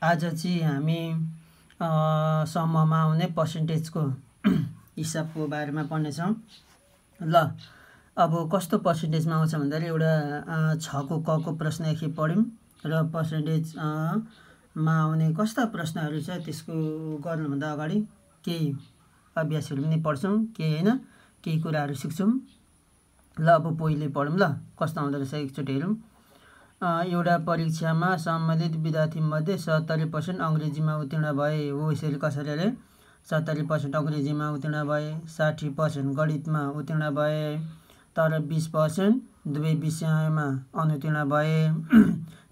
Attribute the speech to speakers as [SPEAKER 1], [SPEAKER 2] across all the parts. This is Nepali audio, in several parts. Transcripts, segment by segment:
[SPEAKER 1] आज चाहिँ हामी सम्ममा आउने पर्सेन्टेजको हिसाबको बारेमा पढ्नेछौँ। ल अब कस्तो पर्सेन्टेजमा आउँछ भन्दाखेरि एउटा 6 को क को प्रश्न एकखेप पढ्यौँ र पर्सेन्टेज मा आउने कस्ता प्रश्नहरू छ त्यसको गर्नुभन्दा अगाडि केही अभ्यासहरू पनि पढ्छौँ, केही होइन केही कुराहरू सिक्छौँ। ल अब पहिले पढौँ। ल कस्तो आउँदो रहेछ एकचोटि हेरौँ। एउटा परीक्षामा सम्मिलित विद्यार्थीमध्ये 70% अङ्ग्रेजीमा उत्तीर्ण भए। हो यसरी कसरी अरे 70% अङ्ग्रेजीमा उत्तीर्ण भए, 60% गणितमा उत्तीर्ण भए, तर 20% दुवै विषयमा अनुत्तीर्ण भए।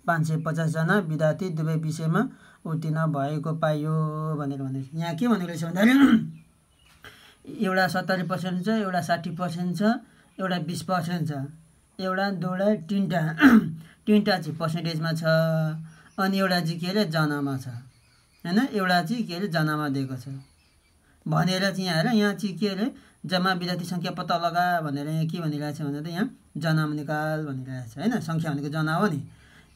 [SPEAKER 1] 550 जना विद्यार्थी दुवै विषयमा उत्तीर्ण भएको पाइयो भनेर भनेको छ। यहाँ के भनेको रहेछ भन्दाखेरि एउटा 70% छ, एउटा 60% छ, एउटा 20% छ, एउटा दुईवटा तिनवटा चाहिँ पर्सेन्टेजमा छ, अनि एउटा चाहिँ के अरे जनामा छ हैन। एउटा चाहिँ के अरे जनामा दिएको छ भनेर चाहिँ यहाँ चाहिँ के अरे जम्मा विद्यार्थी सङ्ख्या पत्ता लगा भनेर यहाँ के भनिरहेको छ भने त यहाँ जनामा निकाल भनिरहेको छ हैन। सङ्ख्या भनेको जना हो नि,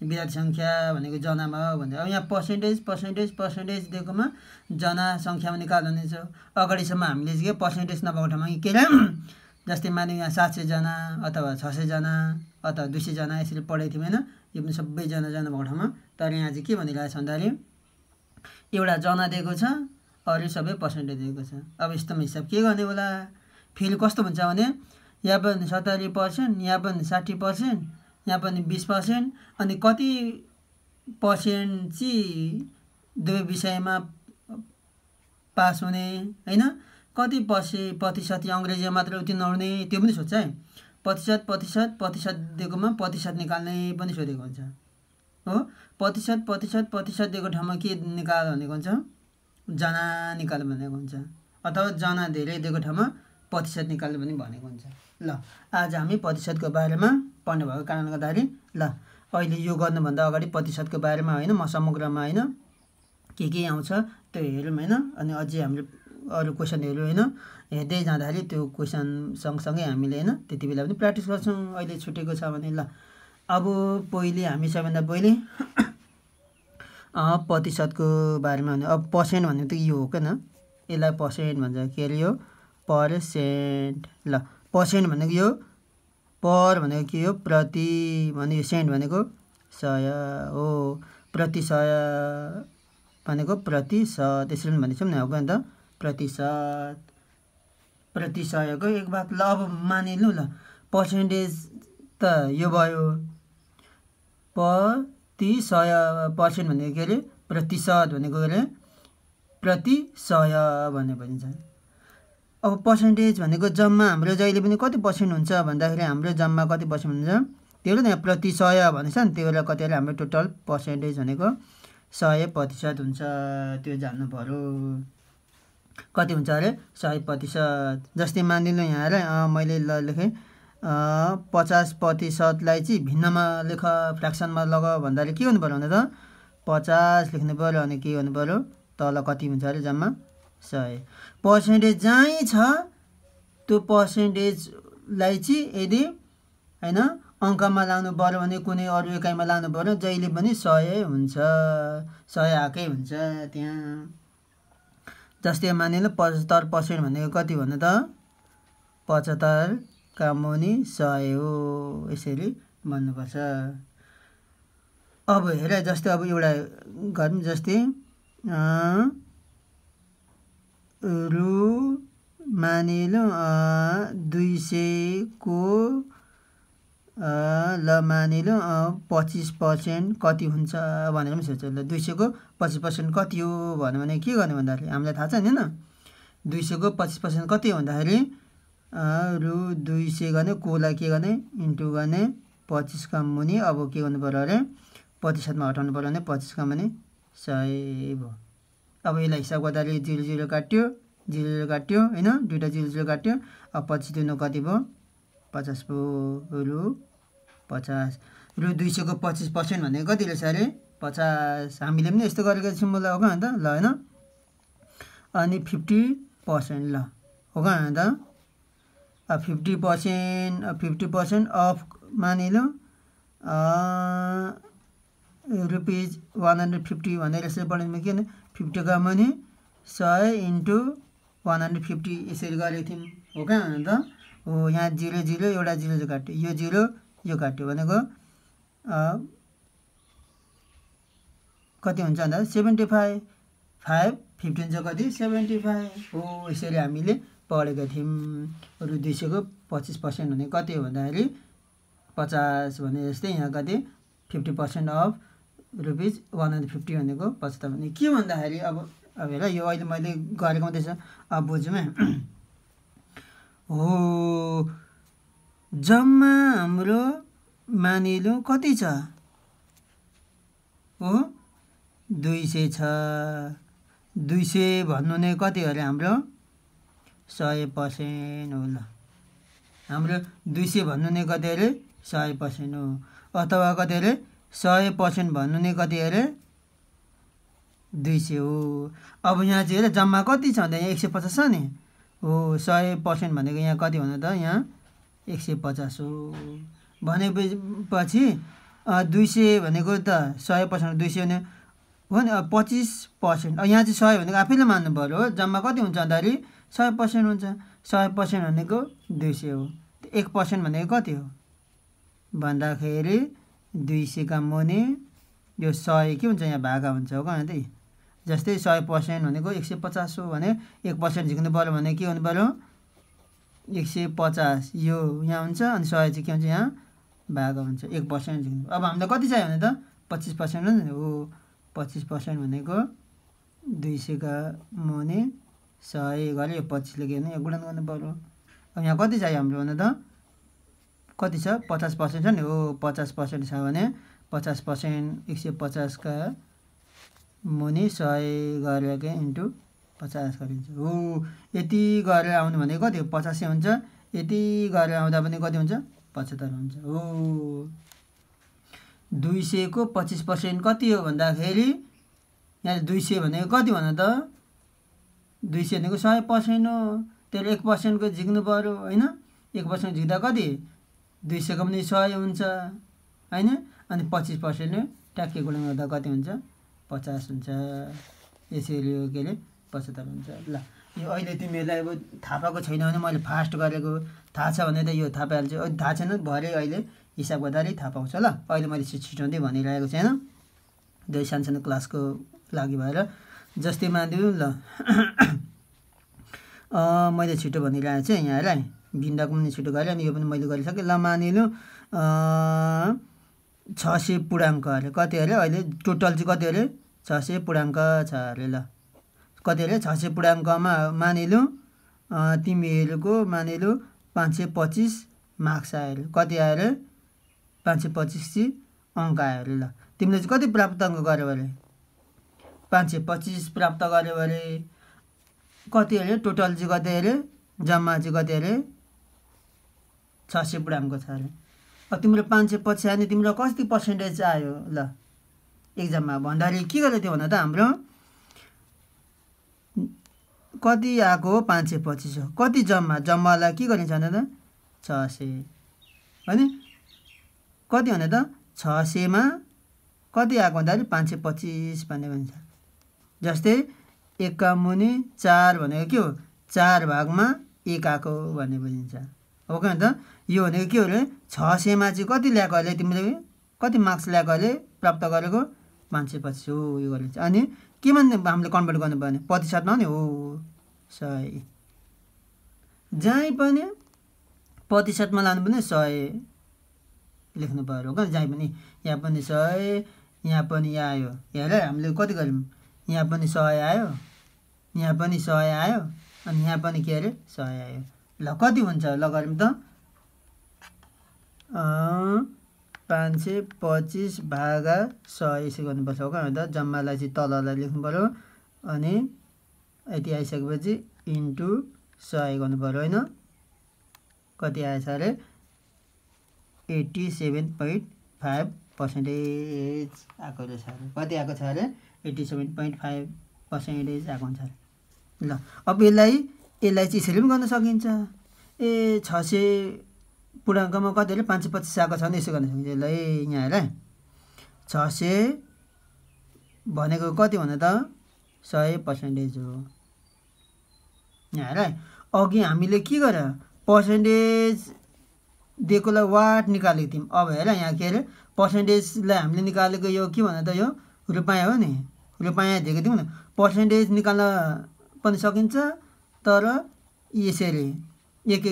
[SPEAKER 1] विद्यार्थी सङ्ख्या भनेको जनामा हो भनेर। अब यहाँ पर्सेन्टेज दिएकोमा जना सङ्ख्यामा निकाल भन्ने छ। अगाडिसम्म हामीले चाहिँ पर्सेन्टेज नभएको ठाउँमा के अरे जस्तै माने यहाँ 700 जना अथवा 600 जना अथवा 200 जना यसरी पढेको थियौँ होइन। यो पनि सबैजना भएको ठाउँमा। तर यहाँ चाहिँ के भनिरहेको छ भन्दाखेरि एउटा जना दिएको छ, अरू सबै पर्सेन्टेज दिएको छ। अब यस्तोमा हिसाब के गर्ने होला, फेरि कस्तो हुन्छ भने यहाँ पनि 70%, यहाँ पनि 60%, यहाँ पनि 20%, अनि कति पर्सेन्ट चाहिँ दुवै विषयमा पास हुने होइन, कति प्रतिशत अङ्ग्रेजीमा मात्र उत्तीर्ण हुने त्यो पनि सोध्छ है। प्रतिशत दिएकोमा प्रतिशत निकाल्ने पनि सोधेको हुन्छ हो। प्रतिशत दिएको ठाउँमा के निकाल भनेको हुन्छ, जना निकाल भनेको हुन्छ, अथवा जना धेरै दिएको ठाउँमा प्रतिशत निकाल्ने पनि भनेको हुन्छ। ल आज हामी प्रतिशतको बारेमा पढ्ने भएको कारणले गर्दाखेरि ल अहिले यो गर्नुभन्दा अगाडि प्रतिशतको बारेमा होइन म समग्रमा होइन के आउँछ त्यो हेरौँ होइन। अनि अझै हामीले अरू क्वेसनहरू होइन हेर्दै जाँदाखेरि त्यो क्वेसन सँगसँगै हामीले होइन त्यति बेला पनि प्र्याक्टिस गर्छौँ। अहिले छुटेको छ भने ल अब पहिले हामी सबैभन्दा पहिले प्रतिशतको बारेमा भने अब पर्सेन्ट भन्ने त यो हो क्या, यसलाई पर्सेन्ट भन्छ। के अरे यो पर्सेन्ट। ल पर्सेन्ट भनेको यो पर भनेको के हो, प्रति भने यो सेन्ट भनेको 100 हो, प्रति 100 भनेको प्रतिशत यसरी पनि भनेछौँ नि हो नि त, प्रति 100 को 1 भाग। ल अब मानिलिउँ ल पर्सेन्टेज त यो भयो, प्रति 100% भनेको के अरे प्रतिशत भनेको के अरे प्रति 100 भन्ने भनिन्छ। अब पर्सेन्टेज भनेको जम्मा हाम्रो जहिले पनि कति पर्सेन्ट हुन्छ भन्दाखेरि हाम्रो जम्मा कति पर्सेन्ट हुन्छ त्यो त यहाँ प्रति 100 भनेछ नि, त्यो बेला कति अरे हाम्रो टोटल पर्सेन्टेज भनेको 100% हुन्छ। त्यो जान्नु पर्यो कति हुन्छ अरे 100%। जस्तै मानिलिनु यहाँ अरे मैले ल लेखेँ 50%लाई चाहिँ भिन्नमा लेख फ्र्याक्सनमा लग भन्दाखेरि के गर्नु पर्यो भने त 50 लेख्नु पर्यो, अनि के गर्नु पर्यो तल कति हुन्छ अरे जम्मा 100। पर्सेन्टेज जहीँ छ त्यो पर्सेन्टेजलाई चाहिँ यदि होइन अङ्कमा लानु पर्यो भने कुनै अरू एकाइमा लानु पर्यो जहिले पनि 100 हुन्छ, 100 आएकै हुन्छ त्यहाँ। जस्तै मानिलिनु 75% भनेको कति भन्नु त 75 का मुनि 100 हो, यसरी भन्नुपर्छ। अब हेर जस्तै अब एउटा गरौँ, जस्तै रु मानिलिउँ 200 को ल मानिलिउँ 25% कति हुन्छ भनेर पनि सोध्छ। ल 200 को 25% कति हो भन्यो भने के गर्ने भन्दाखेरि हामीलाई थाहा छ नि होइन। 200 को 25% कति हो भन्दाखेरि रु 200 गर्ने कोलाई के गर्ने इन्टु गर्ने 25 का मुनि अब के गर्नु पर्यो अरे प्रतिशतमा हटाउनु पर्यो भने 25 का मुनि 100 भयो। अब यसलाई हिसाब गर्दाखेरि 0 काट्यो होइन, दुईवटा 0 काट्यो। अब 25 दुई कति भयो 50 भयो, रु 50। रु 200 को 25% भनेको कति रहेछ अरे 50। हामीले पनि यस्तो गरेको छौँ ल हो त ल होइन। अनि 50% ल हो त 50% अफ मानिलिउँ रुपिज 150 भनेर यसरी बनाउनु किन 50 का मुनि 100 इन्टु 150 यसरी गरेको थियौँ हो क्या त हो यहाँ 0 0 एउटा 0 काट्यो यो 0 यो काट्यो भनेको कति हुन्छ भन्दा 75 5 15 चाहिँ कति 75 हो यसरी हामीले पढेका थियौँ रु 200 को 25% भने कति हो भन्दाखेरि 50 भने जस्तै यहाँ कति 50% अफ रुपिज 150 भनेको 75 भने के भन्दाखेरि अब हेर यो अहिले मैले गरेको हुँदैछ अब बुझौँ हो जम्मा हाम्रो मानिलिउँ कति छ हो 200 छ 200 भन्नु नै कति अरे हाम्रो 100% हो ल हाम्रो 200 भन्नु नै कति अरे 100% हो अथवा कति अरे 100% भन्नु नै कति अरे 200 हो अब यहाँ चाहिँ हेर जम्मा कति छ भन्दा यहाँ 150 छ नि हो 100% भनेको यहाँ कति भन्नु त यहाँ 150 हो भनेपछि 200 भनेको त 100% 200 भने हो नि 25% यहाँ चाहिँ 100 भनेको आफैले मान्नु पर्यो हो जम्मा कति हुन्छ भन्दाखेरि 100% हुन्छ 100% भनेको 200 हो 1% भनेको कति हो भन्दाखेरि 200 का मुनि यो 100 के हुन्छ यहाँ भागा हुन्छ हो क्या त जस्तै 100% भनेको 150 हो भने 1% झिक्नु पर्यो भने के हुनु पर्यो 150 यो यहाँ हुन्छ अनि 100 चाहिँ के हुन्छ यहाँ भागा हुन्छ 1% झिक्नु अब हामीलाई कति चाहियो भने त 25% हो 25% भनेको 200 का मुनि 100 गरे यो 25 ले के भने गुणन गर्नु पर्यो अब यहाँ कति चाहियो हाम्रो भने त कति छ 50% छ नि हो 50% छ भने 50% 150 का मुनि 100 गरेर के इन्टु 50 गरिन्छ हो यति गरेर आउनु भने कति हो 50 हुन्छ यति गरेर आउँदा पनि कति हुन्छ 75 हुन्छ हो 200 को 25% कति हो भन्दाखेरि यहाँ 200 भनेको कति भन त 200 भनेको 100% हो त्यसले 1% को झिक्नु पर्यो हैन 1% झिक्दा कति 200 को पनि 100 हुन्छ हैन अनि 25% ट्याक्कै गुणन गर्दा कति हुन्छ 50 हुन्छ यसरी हो के अरे 75 हुन्छ ल यो अहिले तिमीहरूलाई अब थाहा पाएको छैन भने मैले फास्ट गरेको थाहा छ भने त यो थाहा पाइहाल्छ थाहा छैन भरे अहिले हिसाब गर्दाखेरि थाहा पाउँछ ल अहिले मैले छिटोउँदै भनिरहेको छैन दुई सानसानो क्लासको लागि भएर जस्तै मानिदिनु ल मैले छिटो भनिरहेको छु यहाँ हेर भिन्दाको पनि छिटो गरेँ अनि यो पनि मैले गरिसकेँ ल मानिलु 600 पूर्णाङ्क अरे कति अरे अहिले टोटल चाहिँ कति अरे 600 पूर्णाङ्क छ अरे ल कति अरे 600 पूर्णाङ्कमा मानिलु तिमीहरूको मानिलु 525 मार्क्स आयो अरे कति आयो अरे 525 चाहिँ अङ्क आयो अरे ल तिमीले चाहिँ कति प्राप्त अङ्क गर्यो अरे 525 प्राप्त गर्यो अरे कति अरे टोटल चाहिँ कति अरे जम्मा चाहिँ कति अरे 600 पूर्णाङ्क छ अरे अब तिम्रो 525 आयो नि तिम्रो कति पर्सेन्टेज आयो ल एक्जाममा भन्दाखेरि के गर्दै थियो भन्दा त हाम्रो कति आएको 525 हो कति जम्मालाई के गरिन्छ भन्दा त 600 हैन कति भन्दा त 600 मा कति आएको भन्दाखेरि 525 भन्ने भन्छ जस्तै 1 का मुनि 4 भनेको के हो 4 भागमा 1 आएको भन्ने बुझिन्छ हो के त यो भनेको के हो रे 600 मा चाहिँ कति ल्याएको अहिले तिमीले कति मार्क्स ल्याएको अहिले प्राप्त गरेको 525 हो यो गरिन्छ अनि के भन्ने हामीले कन्भर्ट गर्नु पर्ने प्रतिशतमा नि हो 100 जहाँ पनि प्रतिशतमा लानु पनि 100 लेख्नु पर्यो के जहाँ पनि यहाँ पनि 100 यहाँ पनि आयो हेर हामीले कति गर्यौं यहाँ पनि 100 आयो यहाँ पनि 100 आयो अनि यहाँ पनि के अरे 100 आयो ल कति हुन्छ ल गर्यौं त 525 भागा 100 यसै गर्नुपर्छ हो क्या जम्मालाई चाहिँ तललाई लेख्नु पर्यो अनि यति आइसकेपछि इन्टु 100 गर्नु पर्यो हैन कति आएछ अरे 87.5% आएको रहेछ कति आएको छ अरे 87.5% आएको हुन्छ ल अब यसलाई चाहिँ यसरी पनि गर्न सकिन्छ ए 600 पूर्णाङ्कमा कति अरे 525 आएको छ भने यसो गर्न सकिन्छ ल यहाँ हेर 600 भनेको कति भने त 100% हो। यहाँ हेर अघि हामीले के गरे पर्सेन्टेज दिएकोलाई वाट निकालेको थियौँ। अब हेर यहाँ के अरे पर्सेन्टेजलाई हामीले निकालेको यो के भने त यो रुपैयाँ हो नि, रुपैयाँ दिएको थियौँ नि। पर्सेन्टेज निकाल्न पनि सकिन्छ तर यसरी एक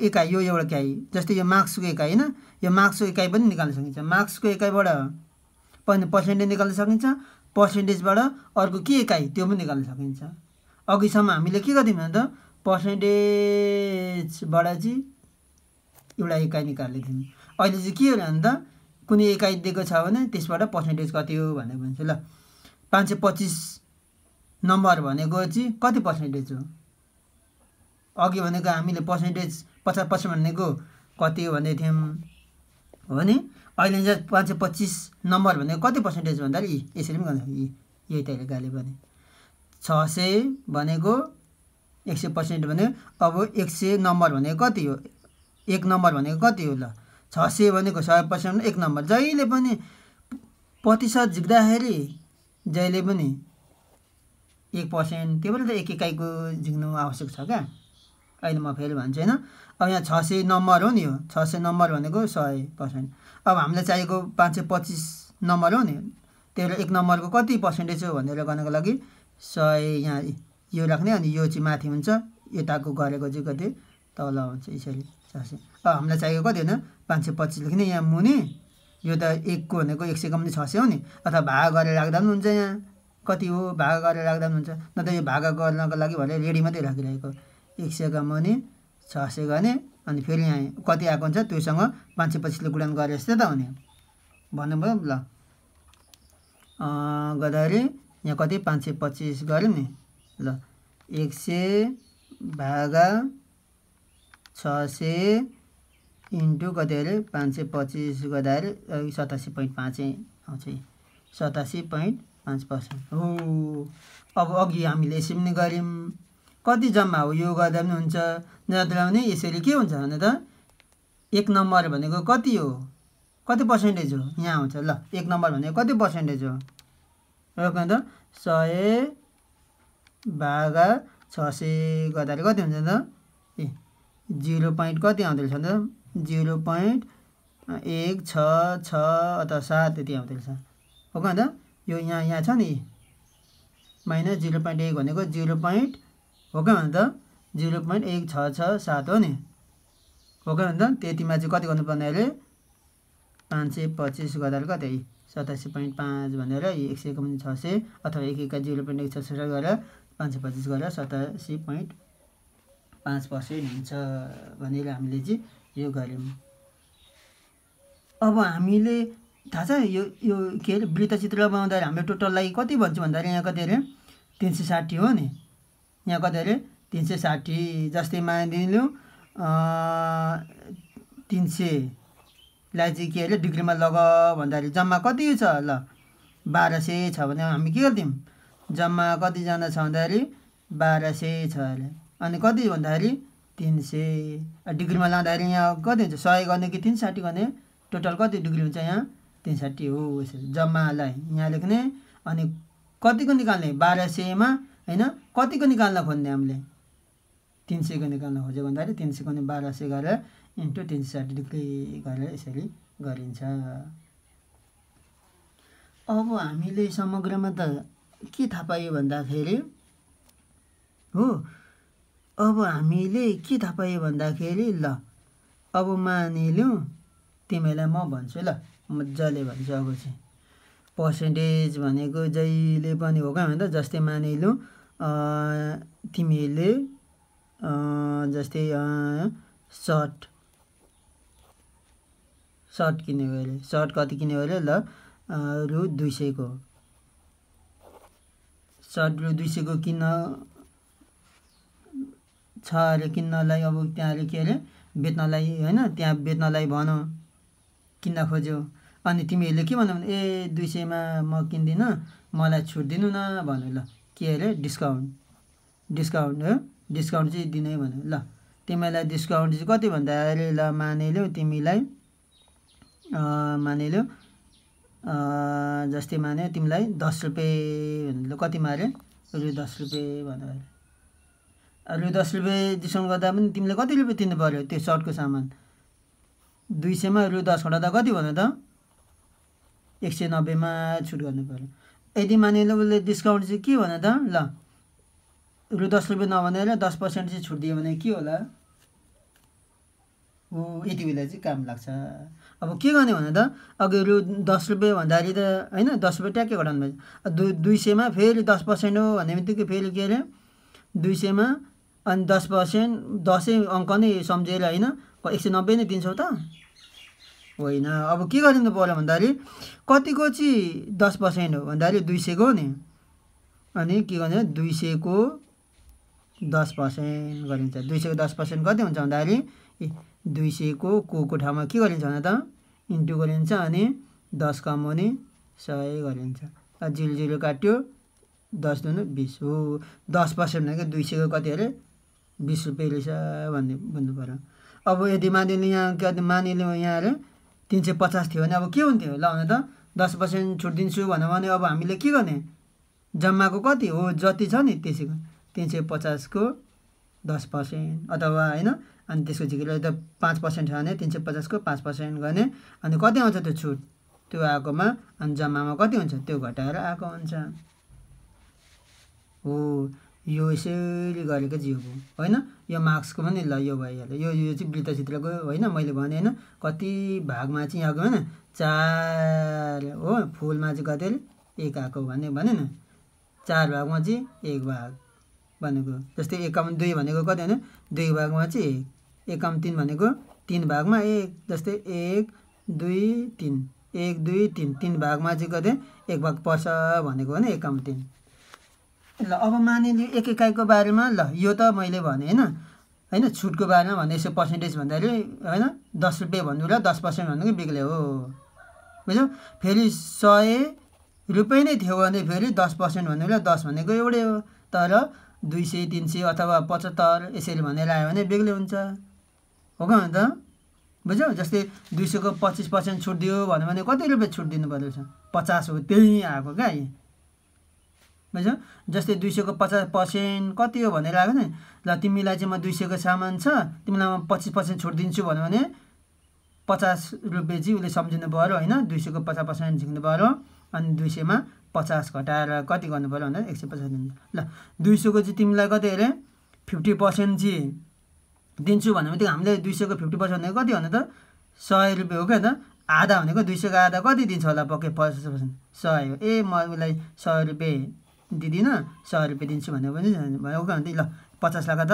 [SPEAKER 1] एकाइ यो एउटा इकाइ जस्तै यो मार्क्सको एकाइ होइन, यो मार्क्सको एकाइ पनि निकाल्न सकिन्छ। मार्क्सको एकाइबाट पनि पर्सेन्टेज निकाल्न सकिन्छ, पर्सेन्टेजबाट अर्को के एकाइ त्यो पनि निकाल्न सकिन्छ। अघिसम्म हामीले के गर्थ्यौँ भने त पर्सेन्टेजबाट चाहिँ एउटा एकाइ निकालेको थियौँ। अहिले चाहिँ के हो भने त कुनै एकाइ दिएको छ भने त्यसबाट पर्सेन्टेज कति हो भनेर भन्छ। ल 525 नम्बर भनेको चाहिँ कति पर्सेन्टेज हो? अघि भनेको हामीले पर्सेन्टेज 50% भनेको कति हो भनेको थियौँ हो नि। अहिले चाहिँ 525 नम्बर भनेको कति पर्सेन्टेज भन्दाखेरि यसरी पनि गर्नु यही तरिकाले भने 600 भनेको 100% भने अब 100 नम्बर भनेको कति हो? 1 नम्बर भनेको कति हो? ल 600 भनेको 100% 1 नम्बर। जहिले पनि प्रतिशत झिक्दाखेरि जहिले पनि 1%, त्यो पनि त एक इकाइको झिक्नु आवश्यक छ क्या। अहिले म फेरि भन्छु होइन। अब यहाँ 600 नम्बर हो नि, यो 600 नम्बर भनेको 100%। अब हामीलाई चाहिएको 525 नम्बर हो नि, त्यो 1 नम्बरको कति पर्सेन्टेज हो भनेर गर्नको लागि 100 यहाँ यो राख्ने, अनि यो चाहिँ माथि हुन्छ, यताको गरेको चाहिँ कति तल हुन्छ यसरी 600। अब हामीलाई चाहिएको कति होइन 525 लेख्ने यहाँ मुनि, यो त 1 को भनेको 100 को पनि 600 हो नि, अथवा भाग गरेर राख्दा पनि हुन्छ। यहाँ कति हो भाग गरेर राख्दा पनि हुन्छ, न त यो भाग गर्नको लागि भनेर रेडी मात्रै राखिरहेको। 100 का मुनि 600 गर्ने, अनि फेरि यहाँ कति आएको हुन्छ त्योसँग 525 ले गुणन गरे जस्तै त हुने भन्नुभयो। ल गर्दाखेरि यहाँ कति 525 गऱ्यौँ नि। ल 100 भागा 600 इन्टु कति अरे 525 गर्दाखेरि 87.5 आउँछ, 87.5% हो। अब अघि हामीले यसरी पनि गऱ्यौँ, कति जम्मा हो यो गर्दा पनि हुन्छ। नत्र भने यसरी के हुन्छ भने त 1 नम्बर भनेको कति हो, कति पर्सेन्टेज हो यहाँ आउँछ। ल 1 नम्बर भनेको कति पर्सेन्टेज हो? र त 100 भागा 600 गर्दाखेरि कति हुन्छ त 0 point कति आउँदो रहेछ त 0.166 अथवा 7 यति आउँदो रहेछ हो कि त। यो यहाँ छ नि माइनस 0.1 भनेको 0. हो कि त 0.1667 हो नि, हो कि त। त्यतिमा चाहिँ कति गर्नुपर्ने अहिले 525 गर्दाखेरि कति 87.5 भनेर 100 को पनि 600 अथवा 1 का 0.166 गरेर 525 गरेर 87.5% हुन्छ भनेर हामीले चाहिँ यो गऱ्यौँ। अब हामीले थाहा छ यो के अरे वृत्तचित्र बनाउँदाखेरि हामीले टोटललाई कति भन्छौँ भन्दाखेरि यहाँ कति अरे 360 हो नि, यहाँ कति अरे 360। जस्तै मानिलिउँ 300 लाई चाहिँ के अरे डिग्रीमा लग भन्दाखेरि जम्मा कति छ? ल 1200 छ भने हामी के गर्थ्यौँ जम्मा कतिजना छ भन्दाखेरि 1200 छ अरे, अनि कति भन्दाखेरि 300। डिग्रीमा लाँदाखेरि यहाँ कति हुन्छ 100 गर्ने कि 360 गर्ने, टोटल कति डिग्री हुन्छ यहाँ 360 हो। यसरी जम्मालाई यहाँ लेख्ने, अनि कतिको निकाल्ने 1200 मा होइन कतिको निकाल्न खोज्ने हामीले 300 को निकाल्न खोज्यो भन्दाखेरि 300 को 1200 गरेर इन्टु 360 डिग्री गरेर यसरी गरिन्छ। अब हामीले समग्रमा त के थाहा पायो भन्दाखेरि हो, अब हामीले के थाहा पायो भन्दाखेरि ल अब मानिलिउँ तिमीलाई म भन्छु, ल मजाले भन्छु। अब चाहिँ पर्सेन्टेज भनेको जहिले पनि हो क्या भने त, जस्तै मानिलिउँ तिमीले जस्तै सर्ट किन्यो अरे, सर्ट कति किन्यो अरे ल रु 200 को, सर्ट रु 200 को किन्न छ अरे किन्नलाई। अब त्यहाँ अरे के अरे बेच्नलाई होइन, त्यहाँ बेच्नलाई भनौँ किन्न खोज्यो, अनि तिमीहरूले के भन्नु भने ए 200 मा म किन्दिनँ मलाई छुट दिनु न भन्नु। ल के अरे डिस्काउन्ट हो, डिस्काउन्ट चाहिँ दिनै भन्यो। ल तिमीलाई डिस्काउन्ट चाहिँ कति भन्दाखेरि ल मानिलिउँ तिमीलाई मानिलिउँ जस्तै माने तिमीलाई 10 रुपैयाँ भनेर कति मारे रु 10 रुपैयाँ भनेर रु 10 रुपैयाँ डिस्काउन्ट गर्दा पनि तिमीले कति रुपैयाँ तिर्नु पर्यो त्यो सर्टको सामान 200 मा रु 10 घटाउँदा कति भन्नु त 190 मा छुट गर्नु पर्यो यदि मानिलो उसले डिस्काउन्ट चाहिँ के भने त ल रु 10 रुपैयाँ नभनेर 10% चाहिँ छुट दियो भने के होला हो यति बेला चाहिँ काम लाग्छ अब के गर्ने भने त अघि रु 10 रुपैयाँ भन्दाखेरि त हैन 10 रुपैयाँ ट्याक्कै घटाउनु पर्छ 200 मा फेरि 10% हो भन्ने बित्तिकै फेरि के अरे 200 मा अनि 10% 10 अङ्क नै सम्झेर हैन 190 नै दिन्छौ त होइन अब के गरिनु पर्यो भन्दाखेरि कतिको चाहिँ 10% हो भन्दाखेरि 200 को नि अनि के गर्ने 200 को 10% गरिन्छ 200 को 10% कति हुन्छ भन्दाखेरि 200 को ठाउँमा के गरिन्छ भने त इन्टु गरिन्छ अनि 10 कम हुने 100 गरिन्छ 0 काट्यो 10 दुनु 20 हो 10% भनेको 200 को कति अरे 20 रुपैयाँ रहेछ भन्ने बुझ्नु पर्यो अब यदि मानिलिनु यहाँ मानिलिनु यहाँ अरे 350 थियो भने अब के हुन्थ्यो ल भने त 10% छुट दिन्छु भन्यो भने अब हामीले के गर्ने जम्माको कति हो जति छ नि त्यसैको 350 को 10% अथवा हैन अनि त्यसको झिकेर त 5% छ भने 350 को 5% गर्ने अनि कति आउँछ त्यो छुट त्यो आएकोमा अनि जम्मामा कति हुन्छ त्यो घटाएर आएको हुन्छ हो यो यसरी गरेको जियो हो हैन यो मार्क्सको पनि ल यो भइहाल्यो यो चाहिँ वृत्तचित्रको हैन मैले भने हैन कति भागमा चाहिँ आएको हैन 4 हो फुलमा चाहिँ कति 1 आएको भने न 4 भागमा चाहिँ 1 भाग भनेको जस्तै 1/2 भनेको कति हैन 2 भागमा चाहिँ 1/3 भनेको 3 भागमा 1 जस्तै 1 2 3 1 2 3 3 भागमा चाहिँ कति 1 भाग पर्छ भनेको भने 1/3 ल अब मानिलियो एक इकाइको बारेमा ल यो त मैले भने हैन छुटको बारेमा भने यसो पर्सेन्टेज भन्दाखेरि हैन 10 रुपैयाँ भन्नु र 10% भन्नुको बिग्ले हो बुझ्यौ फेरि 100 रुपैयाँ नै थियो भने फेरि 10% भन्नु र 10 भनेको एउटै हो तर 200 300 अथवा 75 यसरी भनेर आयो भने बेग्लै हुन्छ हो के त बुझ्यौ जस्तै 200 को 25% छुट दियो भने कति रुपैयाँ छुट दिनु पर्छ 50 हो त्यही आएको क्या बुझ्यौ जस्तै 200 को 50% कति हो भनेर आएको नि ल तिमीलाई चाहिँ म 200 को सामान छ तिमीलाई म 25% छुट दिन्छु भन्यो भने 50 रुपैयाँ चाहिँ उसले सम्झिनु पर्यो हैन 200 को 50% झिक्नु पर्यो अनि 200 मा 50 घटाएर कति गर्नु पर्यो भन्दा 150 दिन्छ ल 200 को चाहिँ तिमीलाई कति अरे 50% चाहिँ दिन्छु भन्यो भने हामीले 200 को 50% भनेको कति भने त 100 रुपैयाँ हो के त आधा भनेको 200 को आधा कति दिन्छ होला पक्कै 50% 100 हो ए म उसलाई 100 रुपैयाँ दिदिन 100 रुपैयाँ दिन्छु भन्यो भने भयो के भन्दै ल 50 लाख त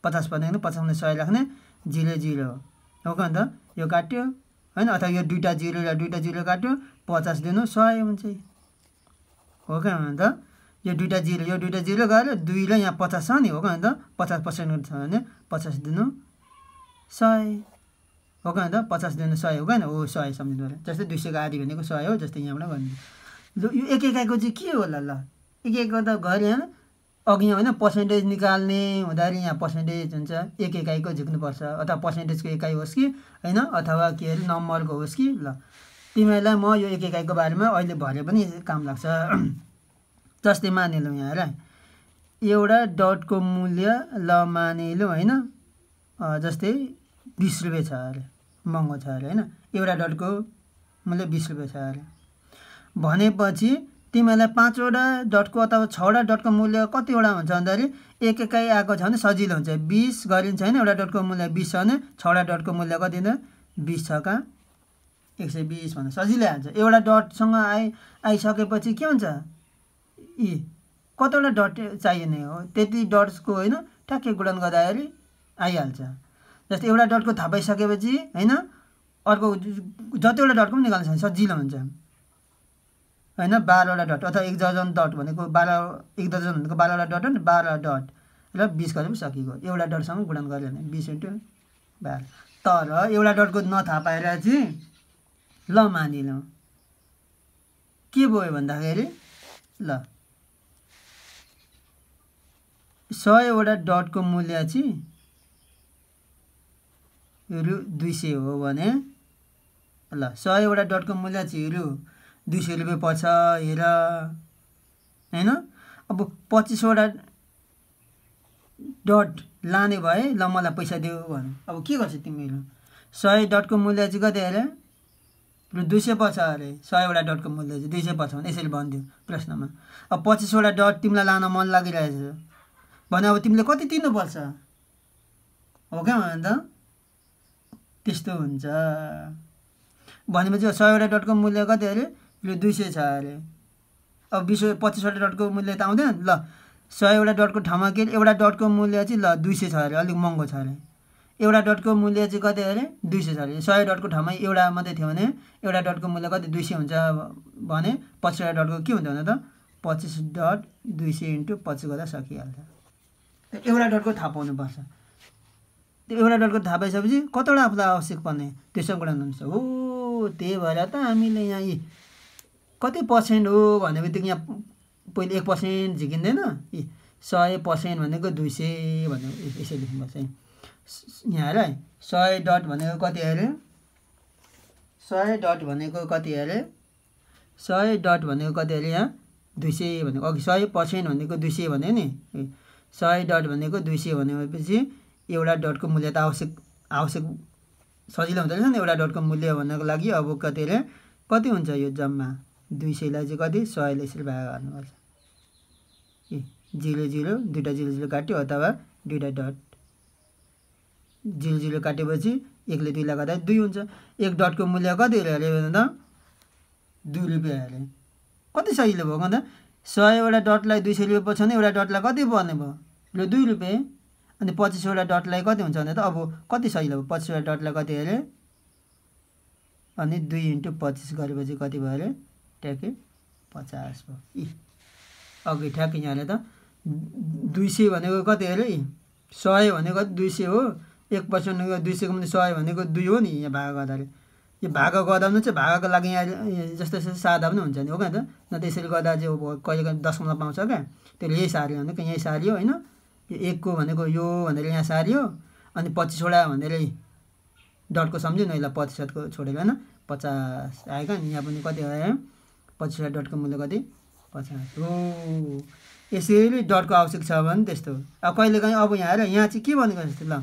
[SPEAKER 1] 50 भनेको 50 मा 100 राख्ने 0 0 हो के त यो काट्यो हैन अथवा यो दुईटा 0 र दुईटा 0 काट्यो 50 दिनु 100 हुन्छ हो के त यो दुईटा 0 गएर 2 र यहाँ 50 छ नि हो के त 50% छ भने 50 दिनु 100 हो के त 50 दिनु 100 हो के हो 100 सम्झिनु पर्यो जस्तै 200 को आधी भनेको 100 हो जस्तै यहाँबाट गर्नु ल यो एक इकाइको चाहिँ के होला ल एक एक गर्दा घरि हैन अघि हैन पर्सेन्टेज निकाल्ने हुँदाखेरि यहाँ पर्सेन्टेज हुन्छ एक इकाइको झिक्नुपर्छ अथवा पर्सेन्टेजको इकाइ होस् कि हैन अथवा के अरे नम्बरको होस् कि ल तिमीलाई म यो एक इकाइको बारेमा अहिले भरे पनि काम लाग्छ जस्तै मानिलौँ यहाँ र एउटा डटको मूल्य ल मानिलौँ हैन जस्तै 20 रुपैयाँ छ अरे महँगो छ अरे हैन एउटा डटको मूल्य 20 रुपैयाँ छ अरे भनेपछि तिमीलाई 5 वटा डटको अथवा 6 वटा डटको मूल्य कतिवटा हुन्छ भन्दाखेरि एक इकाइ आएको छ भने सजिलो हुन्छ 20 गरिन्छ हैन एउटा डटको मूल्य 20 छ भने 6 वटा डटको मूल्य कति हुन्छ 20 छ का 120 भन्दा सजिलै आउँछ एउटा डटसँग आइसकेपछि के हुन्छ इ कतिवटा डट चाहिने हो त्यति डट्सको हैन ठ्याक्कै गुणन गर्दाखेरि आइहाल्छ जस्तै एउटा डटको थाहा पाइसकेपछि हैन अर्को जतिवटा डटको पनि निकाल्न सजिलो हुन्छ हैन 12 वटा डट अथवा एक दर्जन डट भनेको 12 एक दर्जन भनेको 12 वटा डट हो नि 12 डट र 20 गरेपछि सकिएको एउटा डटसँग गुणन गर्यो भने 20 * 12 तर एउटा डटको नथाहा पाएर चाहिँ ल मानिलौँ के भयो भन्दाखेरि ल 100 वटा डटको मूल्य चाहिँ रु 200 हो भने ल 100 वटा डटको मूल्य चाहिँ रु 200 रुपियाँ पर्छ हेर हैन। अब 25 वटा डट लाने भए ल मलाई पैसा देऊ भन। अब के गर्छ तिमीले? 100 डटको मूल्य चाहिँ कति अरे? रु 200 पर्छ अरे। 100 वटा डटको मूल्य चाहिँ 200 पर्छ भने यसरी भनिदियो प्रश्नमा। अब 25 वटा डट तिमीलाई लान मन लागिरहेछ भने अब तिमीले कति तिर्नुपर्छ? हो क्या भने त त्यस्तो हुन्छ। भनेपछि 100 वटा डटको मूल्य कति अरे? रु 200 छ अरे। अब 25 वटा डटको मूल्य त आउँदैन। ल 100 वटा डटको ठाउँमा के एउटा डटको मूल्य चाहिँ ल 200 छ अरे, अलिक महँगो छ अरे। एउटा डटको मूल्य चाहिँ कति अरे? 200 छ अरे। 100 डटको ठाउँमा एउटा मात्रै थियो भने एउटा डटको मूल्य कति? 200 हुन्छ भने 25 वटा डटको के हुन्छ भने त 25 डट 200 × 25 गर्दा सकिहाल्छ। एउटा डटको थाहा पाउनुपर्छ। त्यो एउटा डटको थाहा पाइसकेपछि कतिवटा आफूलाई आवश्यक पर्ने त्यो सब गणना हुन्छ। हो त्यही भएर त हामीले यहाँ यी कति पर्सेन्ट हो भन्ने बित्तिकै यहाँ पहिले 1% झिकिँदैन। 100% भनेको 200 भनेको यसरी लेख्नुपर्छ है। यहाँ हेर है 100 डट भनेको कति अरे? 100 डट भनेको कति अरे? 100 डट भनेको कति अरे? यहाँ 200 भनेको अघि 100% भनेको 200 भन्यो नि। 100 डट भनेको 200 भनेपछि एउटा डटको मूल्य त आवश्यक सजिलो हुँदो रहेछ नि एउटा डटको मूल्य भन्नको लागि। अब कति अरे? कति हुन्छ यो जम्मा 200 लाई चाहिँ कति 100 ले यसरी भाग गर्नुपर्छ। 0 0 दुईटा 0 0 काट्यो अथवा दुईटा डट 0 0 काटेपछि 1 ले 2 लाई गर्दा 2 हुन्छ। एक डटको मूल्य कति अरे भने त 2 रुपियाँ अरे। कति सजिलो भयो भन्दा 100 वटा डटलाई 200 रुपियाँ पर्छ भने एउटा डटलाई कति पर्ने भयो? ल 2 रुपियाँ। अनि 25 वटा डटलाई कति हुन्छ भने त अब कति सजिलो भयो? 25 वटा डटलाई कति अरे? अनि 2 × 25 गरेपछि कति भयो अरे? ट्याक्कै 50 भयो। अघि ठ्याक्कै यहाँले त 200 भनेको कति अरे? 100 भनेको 200 हो। 1% भनेको 200 को 100 भनेको 2 हो नि। यहाँ भाग गर्दाखेरि यो भाग गर्दा पनि चाहिँ भागको लागि यहाँ जस्तो सादा पनि हुन्छ नि। हो क्या त? न त्यसरी गर्दा चाहिँ कहिले कहिले दशमलव पाउँछ क्या। त्यसले यही सार्यो भनेको यहीँ सारियो होइन। यो 1 को भनेको यो भनेर यहाँ सारियो। अनि 25 वटा भनेर डटको सम्झ्यो नि। ल प्रतिशत को छोडेर होइन 50 आयो क्या। यहाँ पनि कति आयो? 25 वटा डटको मूल्य कति? 50 हो। यसरी डटको आवश्यक छ भने त्यस्तो। अब कहिलेकाहीँ अब यहाँ हेर यहाँ चाहिँ के भनेको जस्तो ल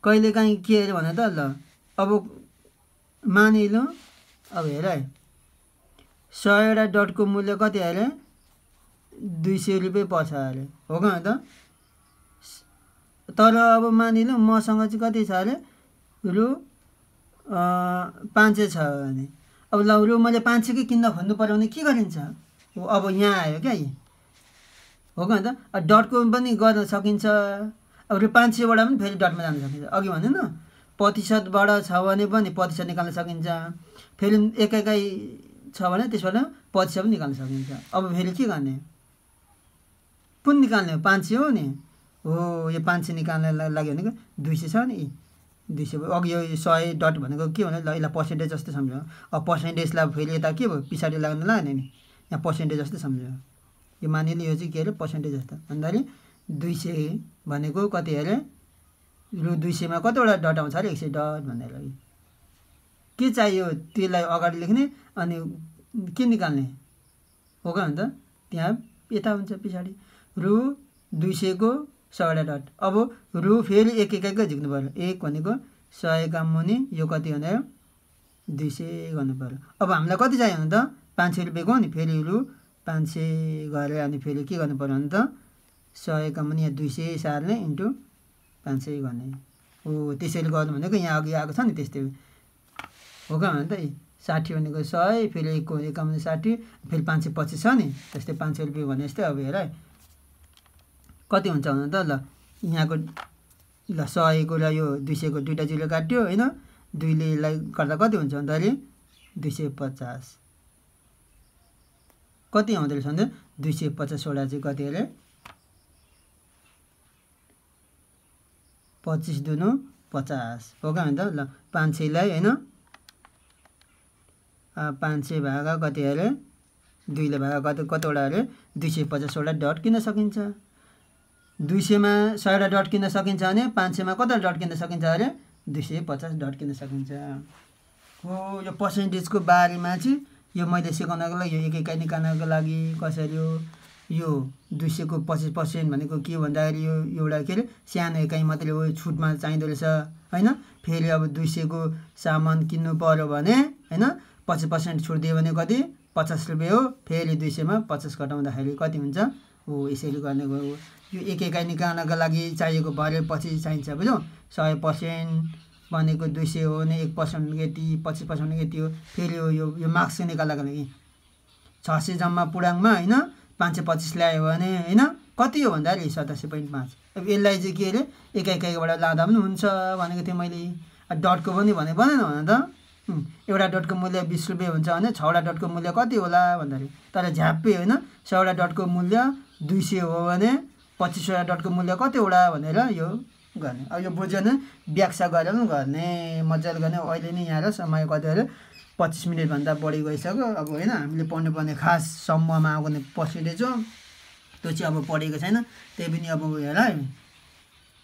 [SPEAKER 1] कहिलेकाहीँ के अरे भने त ल अब मानिलो अब हेर है 100 वटा डटको मूल्य कति अरे? 200 रुपियाँ पर्छ अरे। हो क्या त? तर अब मानिलो मसँग चाहिँ कति छ अरे? रु 500 छ भने अब ल रु मैले 500 कै किन्न खोज्नु पर्यो भने के गरिन्छ? अब यहाँ आयो क्या यी। हो क्या त? डटको पनि गर्न सकिन्छ। अब रु 500 वटा पनि फेरि डटमा जान सकिन्छ। अघि भने न प्रतिशतबाट छ भने पनि प्रतिशत निकाल्न सकिन्छ। फेरि एकै छ भने त्यसबाट प्रतिशत पनि निकाल्न सकिन्छ। अब फेरि के गर्ने? कुन निकाल्ने हो? 500 हो नि। हो यो 500 निकाल्न लाग्यो भने 200 छ नि। 200 अघि यो 100 डट भनेको के भने ल यसलाई पर्सेन्टेज जस्तो सम्झ्यो। अब पर्सेन्टेजलाई फेरि यता के भयो? पछाडि लाग्न लाग्यो नि। यहाँ पर्सेन्टेज जस्तो सम्झ्यो। यो मानिले यो चाहिँ के अरे? पर्सेन्टेज जस्तो भन्दाखेरि 200 भनेको कति अरे? रु 200 मा कतिवटा डट आउँछ अरे? 100 डट भनेर के चाहियो? त्यसलाई अगाडि लेख्ने अनि के निकाल्ने? हो क्या त? त्यहाँ यता हुन्छ पछाडि रु 200 को 100 वटा डट। अब रु फेरि एक झिक्नु पर्यो। 1 भनेको 100 का मुनि यो कति भनेर 200 गर्नु पर्यो। अब हामीलाई कति चाहियो भने त 500 रुपियाँको नि। फेरि रु 500 गरेर अनि फेरि के गर्नु पर्यो भने त 100 का मुनि 200 सार्ने इन्टु 500 गर्ने हो। त्यसैले गर्नु भनेको यहाँ अघि आएको छ नि त्यस्तै हो क्या भने त 60 भनेको 100 फेरि 1 को 1 का मुनि 60 फेरि 525 छ नि। त्यस्तै 500 रुपियाँ भने जस्तै। अब हेर कति हुन्छ भने त ल यहाँको ल 100 को र यो 200 को दुईटा 0 काट्यो होइन। 2 ले लाई गर्दा कति हुन्छ भन्दाखेरि 250 कति आउँदो रहेछ भने 250 वटा चाहिँ कति अरे? 25 दुनु 50 हो क्या भने त ल 500 लाई होइन 500 भागा कति अरे? 2 ले भागा कतिवटा अरे? 250 वटा डट किन्न सकिन्छ। 200 मा 100 वटा डट किन्न सकिन्छ भने 500 मा कतिवटा डट किन्न सकिन्छ अरे? 250 डट किन्न सकिन्छ। हो यो पर्सेन्टेजको बारेमा चाहिँ यो मैले सिकाउनको लागि यो एक एकाइ निकाल्नको लागि कसरी हो यो 200 को 25% भनेको के भन्दाखेरि यो एउटा के अरे सानो एकाइ मात्रै हो छुटमा चाहिँदो रहेछ हैन फेरि अब 200 को सामान किन्नु पर्यो भने हैन 25% छुट दियो भने कति 50 रुपैयाँ हो फेरि 200 मा 50 घटाउँदाखेरि कति हुन्छ हो यसरी गर्ने हो यो एक एकाइ निकाल्नको लागि चाहिएको भरे पछि चाहिन्छ बुझ्यौ 100% भनेको 200 हो भने 1% यति 25% यति हो फेरि यो मार्क्स निकाल्नको लागि 600 जम्मा पुडाङमा हैन 525 ल्यायो भने हैन कति हो भन्दाखेरि 87.5 अब यसलाई चाहिँ के अरे एकाइबाट लादा पनि हुन्छ भनेको थिएँ मैले डटको पनि भने भनेन भने त एउटा डटको मूल्य 20 रुपैयाँ हुन्छ भने 6वटा डटको मूल्य कति होला भन्दाखेरि तर झ्याप्पै हैन 100वटा डटको मूल्य 200 हो भने 25वटा डटको मूल्य कति होला भनेर यो गर्ने अब यो बुझेन व्याख्या गरेर पनि गर्ने मजाले गर्ने अहिले नै यहाँ र समय कति अरे 25 मिनेट भन्दा बढी गइसक्यो अब हैन हामीले पढ्नुपर्ने खास सम्ममा आउने पर्सेन्टेज हो त्यो चाहिँ अब पढेको छैन त्यही पनि अब हेर है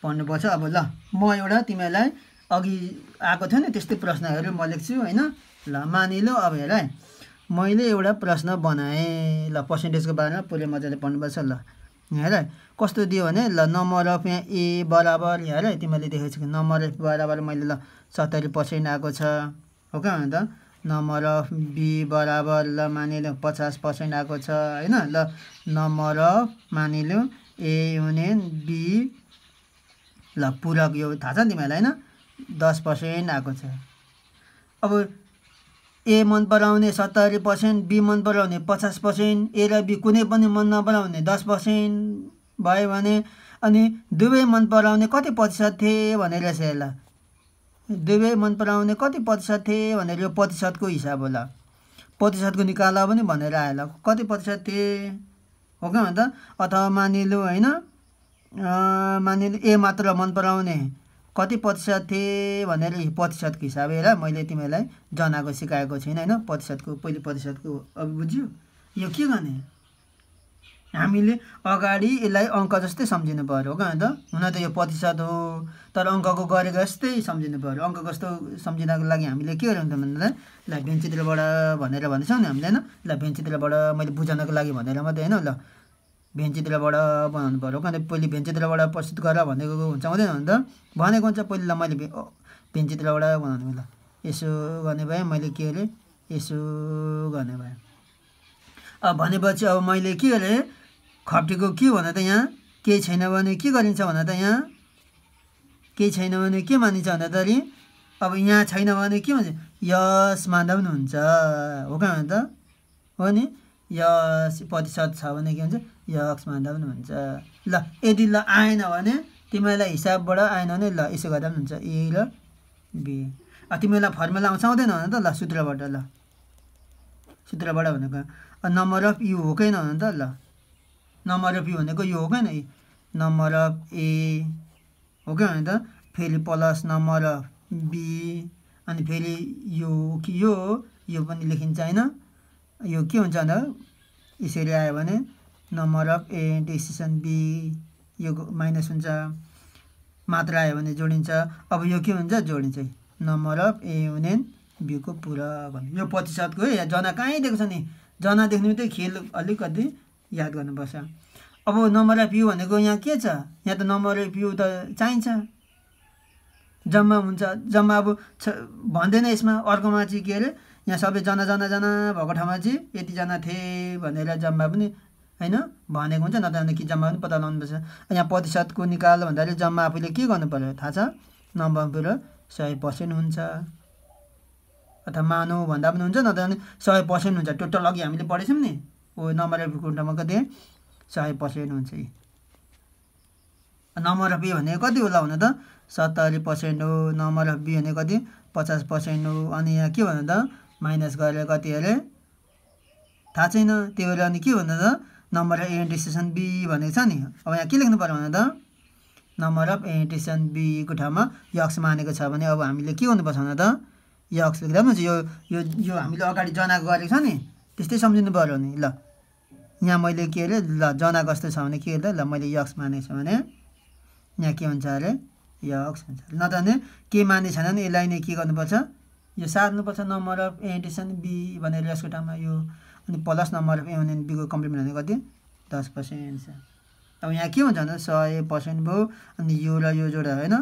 [SPEAKER 1] पढ्नुपर्छ अब ल म एउटा तिमीलाई अघि आएको थियो नि त्यस्तै प्रश्नहरू म लेख्छु हैन ल मानिलो अब हेर है मैले एउटा प्रश्न बनाएँ ल पर्सेन्टेजको बारेमा पुरै मजाले पढ्नुपर्छ ल हेर है कस्तो दियो भने ल नम्बर अफ यहाँ ए बराबर हेर है तिमीले देखेको छ नम्बर अफ बराबर मैले ल 70% आएको छ हो के अन्त नम्बर अफ बी बराबर ल मानिलो 50% आएको छ हैन ल नम्बर अफ मानिलो ए युनियन बी ल पूरक यो थाहा छ तिमीलाई हैन 10% आएको छ अब ए मन पराउने 70% बी मन पराउने 50% ए र बी कुनै पनि मन नपराउने 10% भयो भने अनि दुवै मन पराउने कति प्रतिशत थिए भनेर यसो ल दुवै मन पराउने कति प्रतिशत थिए भनेर यो प्रतिशतको हिसाब होला प्रतिशतको निकाला पनि भनेर आयो ल कति प्रतिशत थिए हो के भन्दा अथवा मानिलु हैन मानिलु ए मात्र मन पराउने कति प्रतिशत थिए भनेर प्रतिशतको हिसाब हेर मैले तिमीलाई जनाको सिकाएको छैन हैन प्रतिशतको पहिले प्रतिशतको अब बुझ्यौ यो के गर्ने हामीले अगाडि यसलाई अङ्क जस्तै सम्झिनु पर्यो हो के त हुन त यो प्रतिशत हो तर अङ्कको गरेको जस्तै सम्झिनु पर्यो अङ्क कस्तो सम्झिनको लागि हामीले के गर्नु भन्दा ल भेन्चित्रबाट भनेर भनेछौँ नि हामीले हैन ल भेन्चित्रबाट मैले बुझाउनको लागि भनेर मात्रै हैन ल भेन्चित्रबाट बनाउनु पर्यो कहिले पहिले भेन्चित्रबाट प्रस्तुत गर भनेको हुन्छ हुँदैन भने त भनेको हुन्छ पहिले ल मैले भेन्चित्रबाट बनाउनु ल यसो गर्ने भए मैले के अरे यसो गर्ने भए अब भनेपछि अब मैले के अरे खप्टीको के भने त यहाँ केही छैन भने के गरिन्छ भने त यहाँ केही छैन भने के मानिन्छ भन्दाखेरि अब यहाँ छैन भने के भन्छ यस मान्दा पनि हुन्छ हो के भने त हो नि यस प्रतिशत छ भने के हुन्छ यक्स मान्दा पनि हुन्छ ल यदि ल आएन भने तिमीलाई हिसाबबाट आएन भने ल यसो गर्दा पनि हुन्छ ए र बी तिमीलाई फर्मुला आउँछ आउँदैन भने त ल सूत्रबाट ल सूत्रबाट भनेको नम्बर अफ यु हो कैन भने त ल नम्बर अफ यु भनेको यो हो कैन नम्बर अफ ए हो के भने त फेरि प्लस नम्बर अफ बी अनि फेरि यो पनि लेखिन्छ हैन यो के हुन्छ भन्दा यसरी आयो भने number of A decision B यो माइनस हुन्छ मात्रा आयो भने जोडिन्छ अब यो के हुन्छ जोडिन्छ number of A union B को पूरक भन्ने यो प्रतिशतको है जना कहीँ दिएको छ नि जना देख्नु चाहिँ खेल अलिकति याद गर्नुपर्छ अब नम्बर अफ यु भनेको यहाँ के छ यहाँ त नम्बर अफ यु त चाहिन्छ जम्मा हुन्छ जम्मा अब भन्दैन यसमा अर्कोमा चाहिँ के अरे यहाँ सबै जना भएको ठाउँमा चाहिँ यतिजना थिए भनेर जम्मा पनि हैन भनेको हुन्छ नत्र भने कि जम्मा पनि पत्ता लगाउनुपर्छ यहाँ प्रतिशतको निकाल भन्दाखेरि जम्मा आफूले के गर्नु पर्यो थाहा छ नम्बर पुरो 100% हुन्छ अथवा मानौ भन्दा पनि हुन्छ नत्र भने 100% हुन्छ टोटल अघि हामीले पढेछौँ नि ओ नम्बर अफ कुन्टामा कति 100% हुन्छ नम्बर अफ बी भनेको कति होला भने त 70% हो नम्बर अफ बी भनेको कति 50% हो अनि यहाँ के भन्नु त माइनस गरेर कति अरे थाहा छैन त्यो भएर अनि के भन्नु त number of A decision B भनेको छ नि अब यहाँ के लेख्नु पर्यो भने त number of A decision B को ठाउँमा यक्स मानेको छ भने अब हामीले के गर्नुपर्छ भने त यक्स लेख्दा पनि हुन्छ यो हामीले अगाडि जना गरेको छ नि त्यस्तै सम्झिनु पर्यो नि ल यहाँ मैले के अरे ल जना कस्तो छ भने के अरे ल मैले यक्स मानेको छु भने यहाँ के हुन्छ अरे यक्स हुन्छ नत्र भने के माने छैन भने यसलाई नै के गर्नुपर्छ यो सार्नुपर्छ number of A addition B भनेर यसको ठाउँमा यो अनि plus number of A union बीको कम्प्लिमेन्ट भने कति 10% छ। अब यहाँ के हुन्छ भने 100% भयो अनि यो र यो जोडा होइन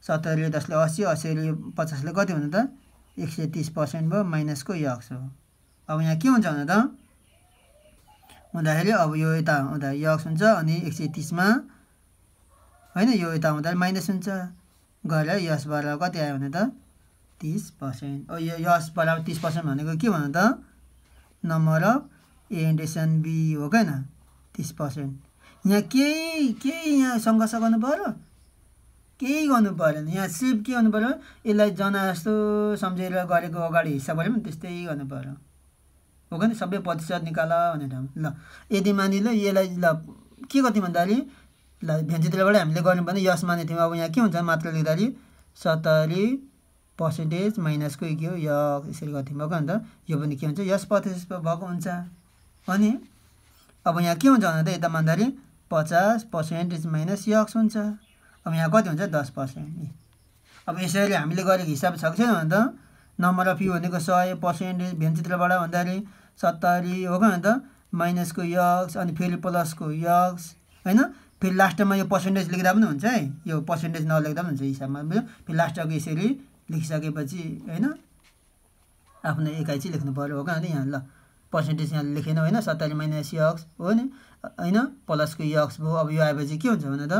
[SPEAKER 1] 70 ले 10 ले 80 80 ले 50 ले कति हुन्छ त 130% भयो माइनसको यक्स हो। अब यहाँ के हुन्छ भने त हुँदाखेरि अब यो यता हुँदा यक्स हुन्छ अनि 130 मा होइन यो यता हुँदा माइनस हुन्छ गरेर यस बराबर कति आयो भने त 30%। यो यस बराबर 30% भनेको के भन्नु त number of A addition B हो कैन 30%। यहाँ केही यहाँ सङ्घर्ष गर्नु पर्यो केही गर्नु परेन यहाँ सिर्फ के गर्नु पर्यो यसलाई जना जस्तो सम्झेर गरेको अगाडि हिसाब गरे पनि त्यस्तै गर्नु पर्यो हो कि सबै प्रतिशत निकाल भनेर। ल यदि मानिलो यसलाई ल के कति भन्दाखेरि ल भेन्चित्रबाट हामीले गर्नु भने यस माने थियौँ अब यहाँ के हुन्छ मात्र लेख्दाखेरि 70% माइनसको के हो यस यसरी गर्थ्यौँ भएको अन्त यो पनि के हुन्छ यस प्रतिशत भएको हुन्छ। अनि अब यहाँ के हुन्छ भने त यता मान्दाखेरि 50% माइनस यक्स हुन्छ। अब यहाँ कति हुन्छ 10%। अब यसरी हामीले गरेको हिसाब छ कि छैन भने त नम्बर अफ यु भनेको 100% भेन्चित्रबाट भन्दाखेरि 70 हो कि त माइनसको यक्स अनि फेरि प्लसको यक्स होइन फेरि लास्टमा यो पर्सेन्टेज लेख्दा पनि हुन्छ है यो पर्सेन्टेज नलेख्दा पनि हुन्छ हिसाबमा बुझ्यो। फेरि लास्टको यसरी लेखिसकेपछि होइन आफ्नो एकाइ चाहिँ लेख्नु पर्यो हो कि यहाँ ल पर्सेन्टेज यहाँ लेखेन होइन 70 माइनस यक्स हो नि होइन प्लसको यक्स भयो। अब यो आएपछि के हुन्छ भने त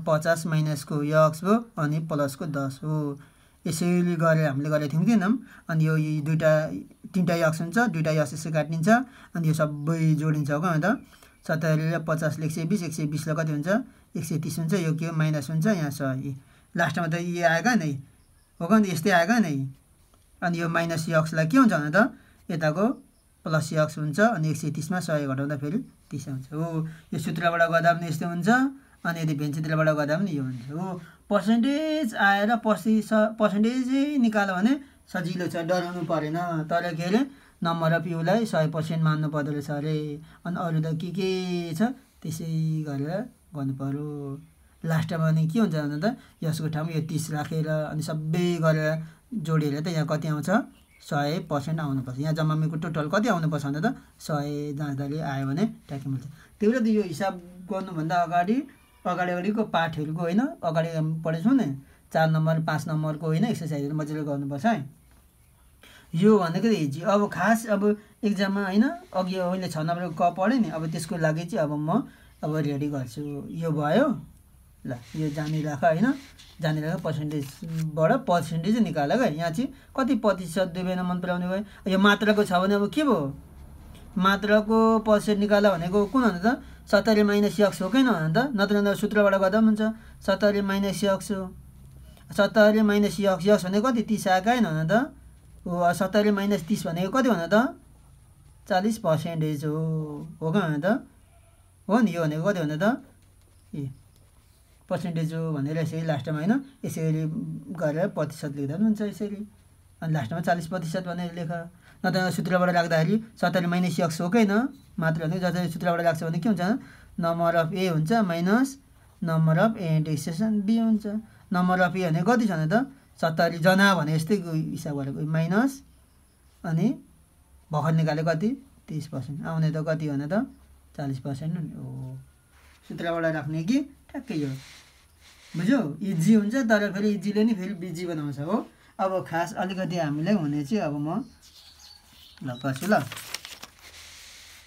[SPEAKER 1] 50 माइनसको यक्स भयो अनि प्लसको 10 हो। यसरी गरेर हामीले गरेको थियौँ थिएनौँ अनि यो तिनवटा यक्स हुन्छ दुईवटा यक्स यसरी काटिन्छ अनि यो सबै जोडिन्छ हो कि त 70 र 50 ले 120 120 ले कति हुन्छ 130 हुन्छ यो के माइनस हुन्छ यहाँ 100 लास्टमा त यो आएगा नै हो कि यस्तै आएगा नै अनि यो माइनस यक्सलाई के हुन्छ भने त यताको प्लस यक्स हुन्छ अनि 130 मा 100 घटाउँदा फेरि 30 हुन्छ हो। यो सूत्रबाट गर्दा पनि यस्तै हुन्छ अनि यदि भेन्चित्रबाट गर्दा पनि यो हुन्छ हो। पर्सेन्टेज आएर पर्सेन्टेजै निकाल्यो भने सजिलो छ डराउनु परेन तर के अरे नम्बर अफ युलाई 100% मान्नु पर्दो रहेछ अरे अनि अरू त के छ त्यसै गरेर गर्नु पर्यो। लास्टमा अनि के हुन्छ भने त यसको ठाउँमा यो 30 राखेर अनि सबै गरेर जोडेर त यहाँ कति आउँछ 100% आउनुपर्छ। यहाँ जम्मा मेरो टोटल कति आउनुपर्छ भने त 100 जाँदाखेरि आयो भने ट्याक्कै मिल्छ। त्यही भएर यो हिसाब गर्नुभन्दा अगाडिको पाठहरूको होइन अगाडि पढेछौँ नि 4 नम्बर 5 नम्बरको होइन एक्सर्साइजहरू मजाले गर्नुपर्छ है। यो भनेको इजी अब खास अब एक्जाममा होइन अघि अहिले 6 नम्बरको क पढेँ नि अब त्यसको लागि चाहिँ अब म अब रेडी गर्छु। यो भयो ल यो जानिराख होइन जानिराख पर्सेन्टेज निकाल है। यहाँ चाहिँ कति प्रतिशत दुवैमा मन पराउने भयो यो मात्राको छ भने अब के भयो मात्राको पर्सेन्ट निकाल भनेको कुन हो त 70 माइनस यक्स हो कि न त नत्र सूत्रबाट गर्दा पनि हुन्छ 70 माइनस यक्स हो 70 माइनस यक्स भनेको कति 30 आएको होइन त हो 70 माइनस 30 भनेको कति भने त 40% हो कि त हो नि यो भनेको कति भने त ए पर्सेन्टेज हो भनेर यसरी लास्टमा होइन यसरी गरेर प्रतिशत लेख्दा पनि हुन्छ यसरी अनि लास्टमा 40% भनेर लेख नत्र सूत्रबाट राख्दाखेरि 70 माइनस यक्स हो कि न मात्र भनेको जसरी सूत्रबाट राख्छ भने के हुन्छ नम्बर अफ ए हुन्छ minus number of A addition B हुन्छ। नम्बर अफ ए भनेको कति छ भने त 70 जना भने यस्तै हिसाब गरेको माइनस अनि भर्खर निकाले कति 30% आउने त कति भने त 40% हो। सूत्रबाट राख्ने कि ठ्याक्कै हो बुझ्यौ इजी हुन्छ तर फेरि इजीले नि फेरि बिजी बनाउँछ हो। अब खास अलिकति हामीलाई हुने चाहिँ अब म ल गर्छु ल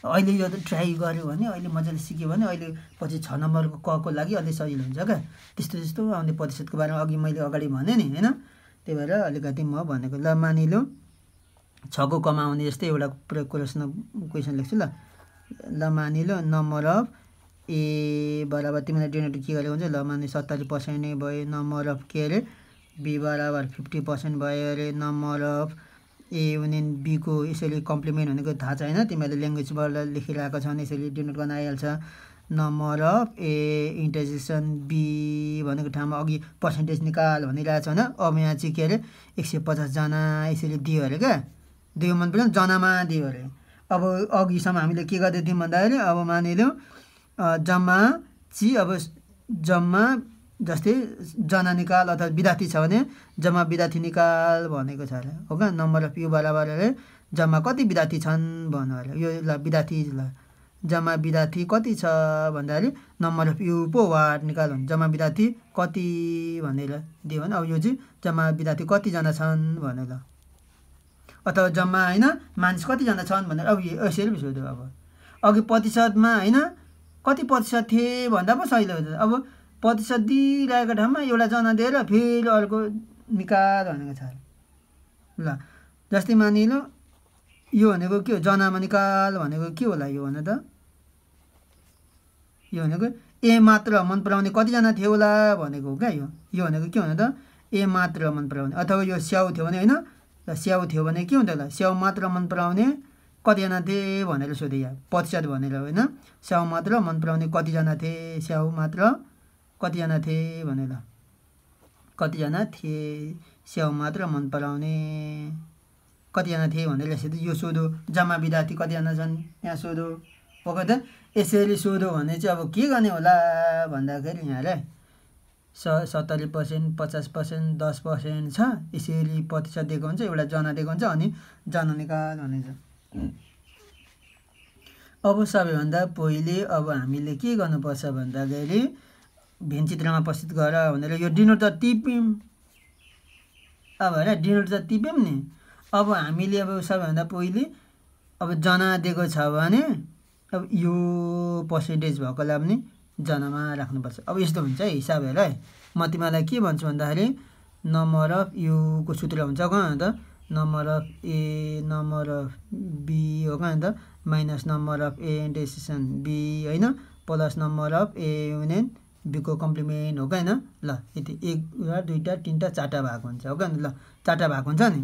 [SPEAKER 1] अहिले यो ट्राई गऱ्यो भने अहिले मजाले सिक्यो भने अहिले पछि 6 नम्बरको क को लागि अलि सजिलो हुन्छ क्या त्यस्तो आउने प्रतिशतको बारेमा अघि मैले अगाडि भने नि होइन त्यही भएर अलिकति म भनेको ल मानिलो 6 को कमा आउने जस्तै एउटा क्वेसन लेख्छु ल मानिलो नम्बर अफ ए बराबर तिमीलाई डिनोटेड के गरेको हुन्छ ल माने 70% नै भयो नम्बर अफ के अरे बी बराबर 50% भयो अरे number of A union B को यसरी कम्प्लिमेन्ट भनेको थाहा छैन तिमीहरूले ल्याङ्ग्वेजबाट लेखिरहेको छ भने यसरी डिनोट गर्न आइहाल्छ। नम्बर अफ ए इन्टरजेक्सन बी भनेको ठाउँमा अघि पर्सेन्टेज निकाल भनिरहेको छ होइन अब यहाँ चाहिँ के अरे 150 जना यसरी दियो अरे क्या दियो मन पर्यो जनामा दियो अरे। अब अघिसम्म हामीले के गर्दै थियौँ भन्दाखेरि अब मानिलिउँ जम्मा चाहिँ अब जम्मा जस्तै जना निकाल अथवा विद्यार्थी छ भने जम्मा विद्यार्थी निकाल भनेको छ अरे हो क्या नम्बर अफ यु बराबर अरे जम्मा कति विद्यार्थी छन् भन्नु अरे यो ल विद्यार्थी ल जम्मा विद्यार्थी कति छ भन्दाखेरि नम्बर अफ यु पो वाट निकाल हुन्छ जम्मा विद्यार्थी कति भनेर दियो भने अब यो चाहिँ जम्मा विद्यार्थी कतिजना छन् भनेर अथवा जम्मा होइन मानिस कतिजना छन् भनेर अब यसरी सोध्यो अब अघि प्रतिशतमा होइन कति प्रतिशत थिए भन्दा पो सहिलो हुन्छ अब प्रतिशत दिइरहेको ठाउँमा एउटा जना दिएर फेरि अर्को निकाल भनेको छ ल जस्तै मानिलो यो भनेको के हो जनामा निकाल भनेको के होला यो भने त यो भनेको ए मात्र मन पराउने कतिजना थियो होला भनेको हो क्या यो भनेको के भने त ए मात्र मन पराउने अथवा यो स्याउ थियो भने होइन स्याउ थियो भने के हुन्थ्यो होला स्याउ मात्र मन पराउने कतिजना थिए भनेर सोधे यहाँ प्रतिशत भनेर होइन स्याउ मात्र मन पराउने कतिजना थिए स्याउ मात्र कतिजना थिए भनेर कतिजना थिए स्याउ मात्र मन पराउने कतिजना थिए भनेर यो सोधो जम्मा विद्यार्थी कतिजना छन् यहाँ सोधो पक्कै त यसरी सोधो भने चाहिँ अब के गर्ने होला भन्दाखेरि यहाँलाई 70% 50% 10% छ यसरी प्रतिशत दिएको हुन्छ एउटा जना दिएको हुन्छ अनि जना निकाल भनिन्छ अब सबैभन्दा पहिले अब हामीले के गर्नुपर्छ भन्दाखेरि भेन चित्रमा प्रस्तुत गर भनेर यो डिनोट त टिप्यौँ अब होइन डिनोट त टिप्यौँ नि अब हामीले अब सबैभन्दा पहिले अब जना दिएको छ भने अब यो पर्सेन्टेज भएकोलाई पनि जनामा राख्नुपर्छ अब यस्तो हुन्छ है हिसाब हेर है म तिमीलाई के भन्छु भन्दाखेरि नम्बर अफ युको सूत्र हुन्छ कहाँ त number of A number of B हो कहाँ त minus number of A intersection B होइन plus number of A union बीको कम्प्लिमेन्ट हो क्या होइन ल यति एउटा दुईवटा तिनवटा चारवटा भाग हुन्छ हो क्या ल चारवटा भाग हुन्छ नि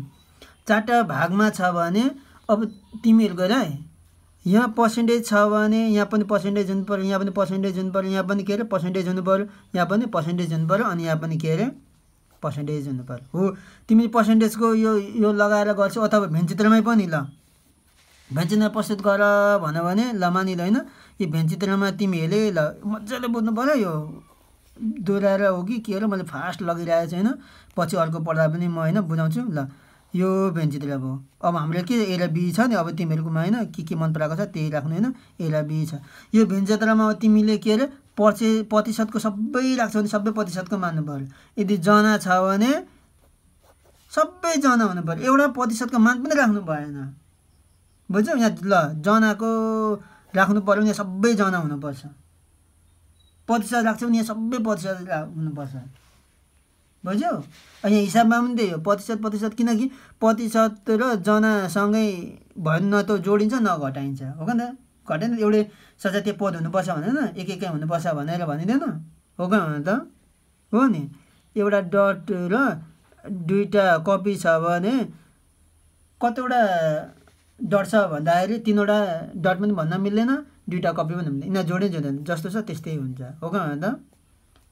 [SPEAKER 1] चारवटा भागमा छ भने अब तिमीहरू गएर है यहाँ पर्सेन्टेज छ भने यहाँ पनि पर्सेन्टेज हुनु पऱ्यो यहाँ पनि पर्सेन्टेज हुनु पऱ्यो यहाँ पनि के अरे पर्सेन्टेज हुनु पऱ्यो यहाँ पनि पर्सेन्टेज हुनु पऱ्यो अनि यहाँ पनि के अरे पर्सेन्टेज हुनु पऱ्यो हो तिमी पर्सेन्टेजको यो लगाएर गर्छौ अथवा भेनचित्रमै पनि ल भेनचित्र प्रस्तुत गर भन्यो भने ल मानिल होइन यो भेनचित्रमा तिमीहरूले ल मजाले बुझ्नु पऱ्यो यो दोहोऱ्याएर हो कि के अरे मैले फास्ट लगिरहेको छु होइन पछि अर्को पढ्दा पनि म होइन बुझाउँछु ल यो भेनचित्र अब हाम्रो के ए र बी छ नि अब तिमीहरूकोमा होइन के मन पराएको छ त्यही राख्नु होइन ए र बी छ यो भेनचित्रमा अब तिमीले के अरे प्रतिशतको सबै राख्छौ भने सबै प्रतिशतको मान्नु पऱ्यो यदि जना छ भने सबै जना हुनु पऱ्यो एउटा प्रतिशतको मान पनि राख्नु भएन बुझ्यौ यहाँ ल जनाको राख्नु पऱ्यो भने सबै जना हुनुपर्छ प्रतिशत राख्छौ भने यहाँ सबै प्रतिशत हुनुपर्छ बुझ्यौ यहाँ हिसाबमा पनि त्यही हो प्रतिशत किनकि प्रतिशत र जनासँगै भयो न त जोडिन्छ न घटाइन्छ हो क्या त घटेन एउटै सजातीय पद हुनुपर्छ भनेर एकै हुनुपर्छ भनेर भनिँदैन हो क्या भने त हो नि एउटा डट र दुईवटा कपी छ भने कतिवटा डट छ भन्दाखेरि तिनवटा डट पनि भन्न मिल्दैन दुईवटा कपी पनि हुँदैन यिनीहरू जोडिँदैन जस्तो छ त्यस्तै हुन्छ हो क्या भने त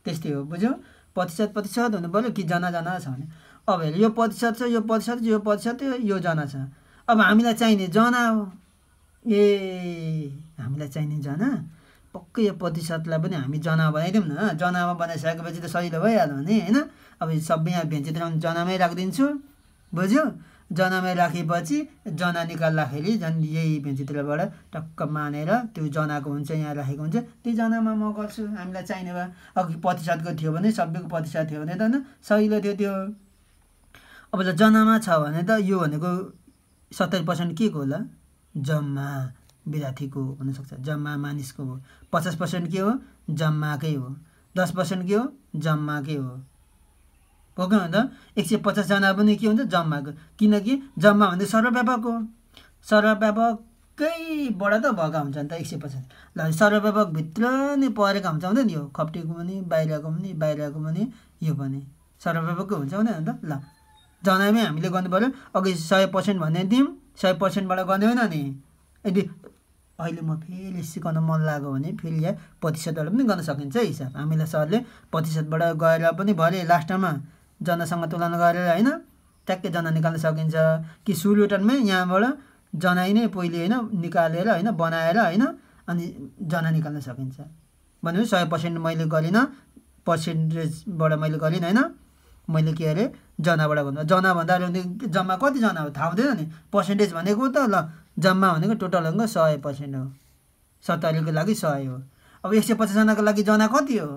[SPEAKER 1] त्यस्तै हो बुझ्यौ प्रतिशत हुनु पऱ्यो कि जना छ भने अब हेर यो प्रतिशत छ यो प्रतिशत यो प्रतिशत यो जना छ अब हामीलाई चाहिने जना हो ए हामीलाई चाहिने जना पक्कै यो प्रतिशतलाई पनि हामी जना बनाइदिउँ न जनामा बनाइसकेपछि त सजिलो भइहाल्यो नि होइन अब सबै यहाँ भेनचित्रमा जनामै राखिदिन्छु बुझ्यो जनामै राखेपछि जना निकाल्दाखेरि झन् यही भेनचित्रबाट टक्क मानेर त्यो जनाको हुन्छ यहाँ राखेको हुन्छ त्यो जनामा म गर्छु हामीलाई चाहिने भए अघि प्रतिशतको थियो भने सबैको प्रतिशत थियो भने त होइन सहिलो थियो त्यो अब त जनामा छ भने त यो भनेको 70% के को होला जम्मा विद्यार्थीको हुनसक्छ जम्मा मानिसको हो 50% के हो जम्माकै हो 10% के हो जम्माकै हो हो क्या त 150 जना पनि के हुन्छ जम्माको किनकि जम्मा भन्दा सर्वव्यापक हो सर्वव्यापकैबाट त भएका हुन्छ नि त 150 ल सर्वव्यापकभित्र नै परेका हुन्छ हुँदैन यो खप्टीको पनि बाहिरको पनि यो पनि सर्वव्यापकै हुन्छ हुँदैन त ल जनामै हामीले गर्नु पऱ्यो अघि 100% भन्ने थियौँ 100%बाट गर्ने होइन नि यदि अहिले म फेरि सिकाउन मन लाग्यो भने फेरि यहाँ प्रतिशतबाट पनि गर्न सकिन्छ हिसाब हामीलाई सरले प्रतिशतबाट गएर पनि भरे लास्टमा जनासँग तुलना गरेर होइन ट्याक्कै जना निकाल्न सकिन्छ कि सुरुटनमै यहाँबाट जनाइ नै पहिले होइन निकालेर होइन बनाएर होइन अनि जना निकाल्न सकिन्छ भनेपछि 100% मैले गरिनँ पर्सेन्टेजबाट मैले गरेँ हैन मैले के अरे जनाबाट भन्दा जना भन्दा जम्मा कति जना हो थाहा हुँदैन नि पर्सेन्टेज भनेको त ल जम्मा भनेको टोटल भनेको 100% हो 70 को लागि 100 हो अब 150 जनाको लागि जना कति हो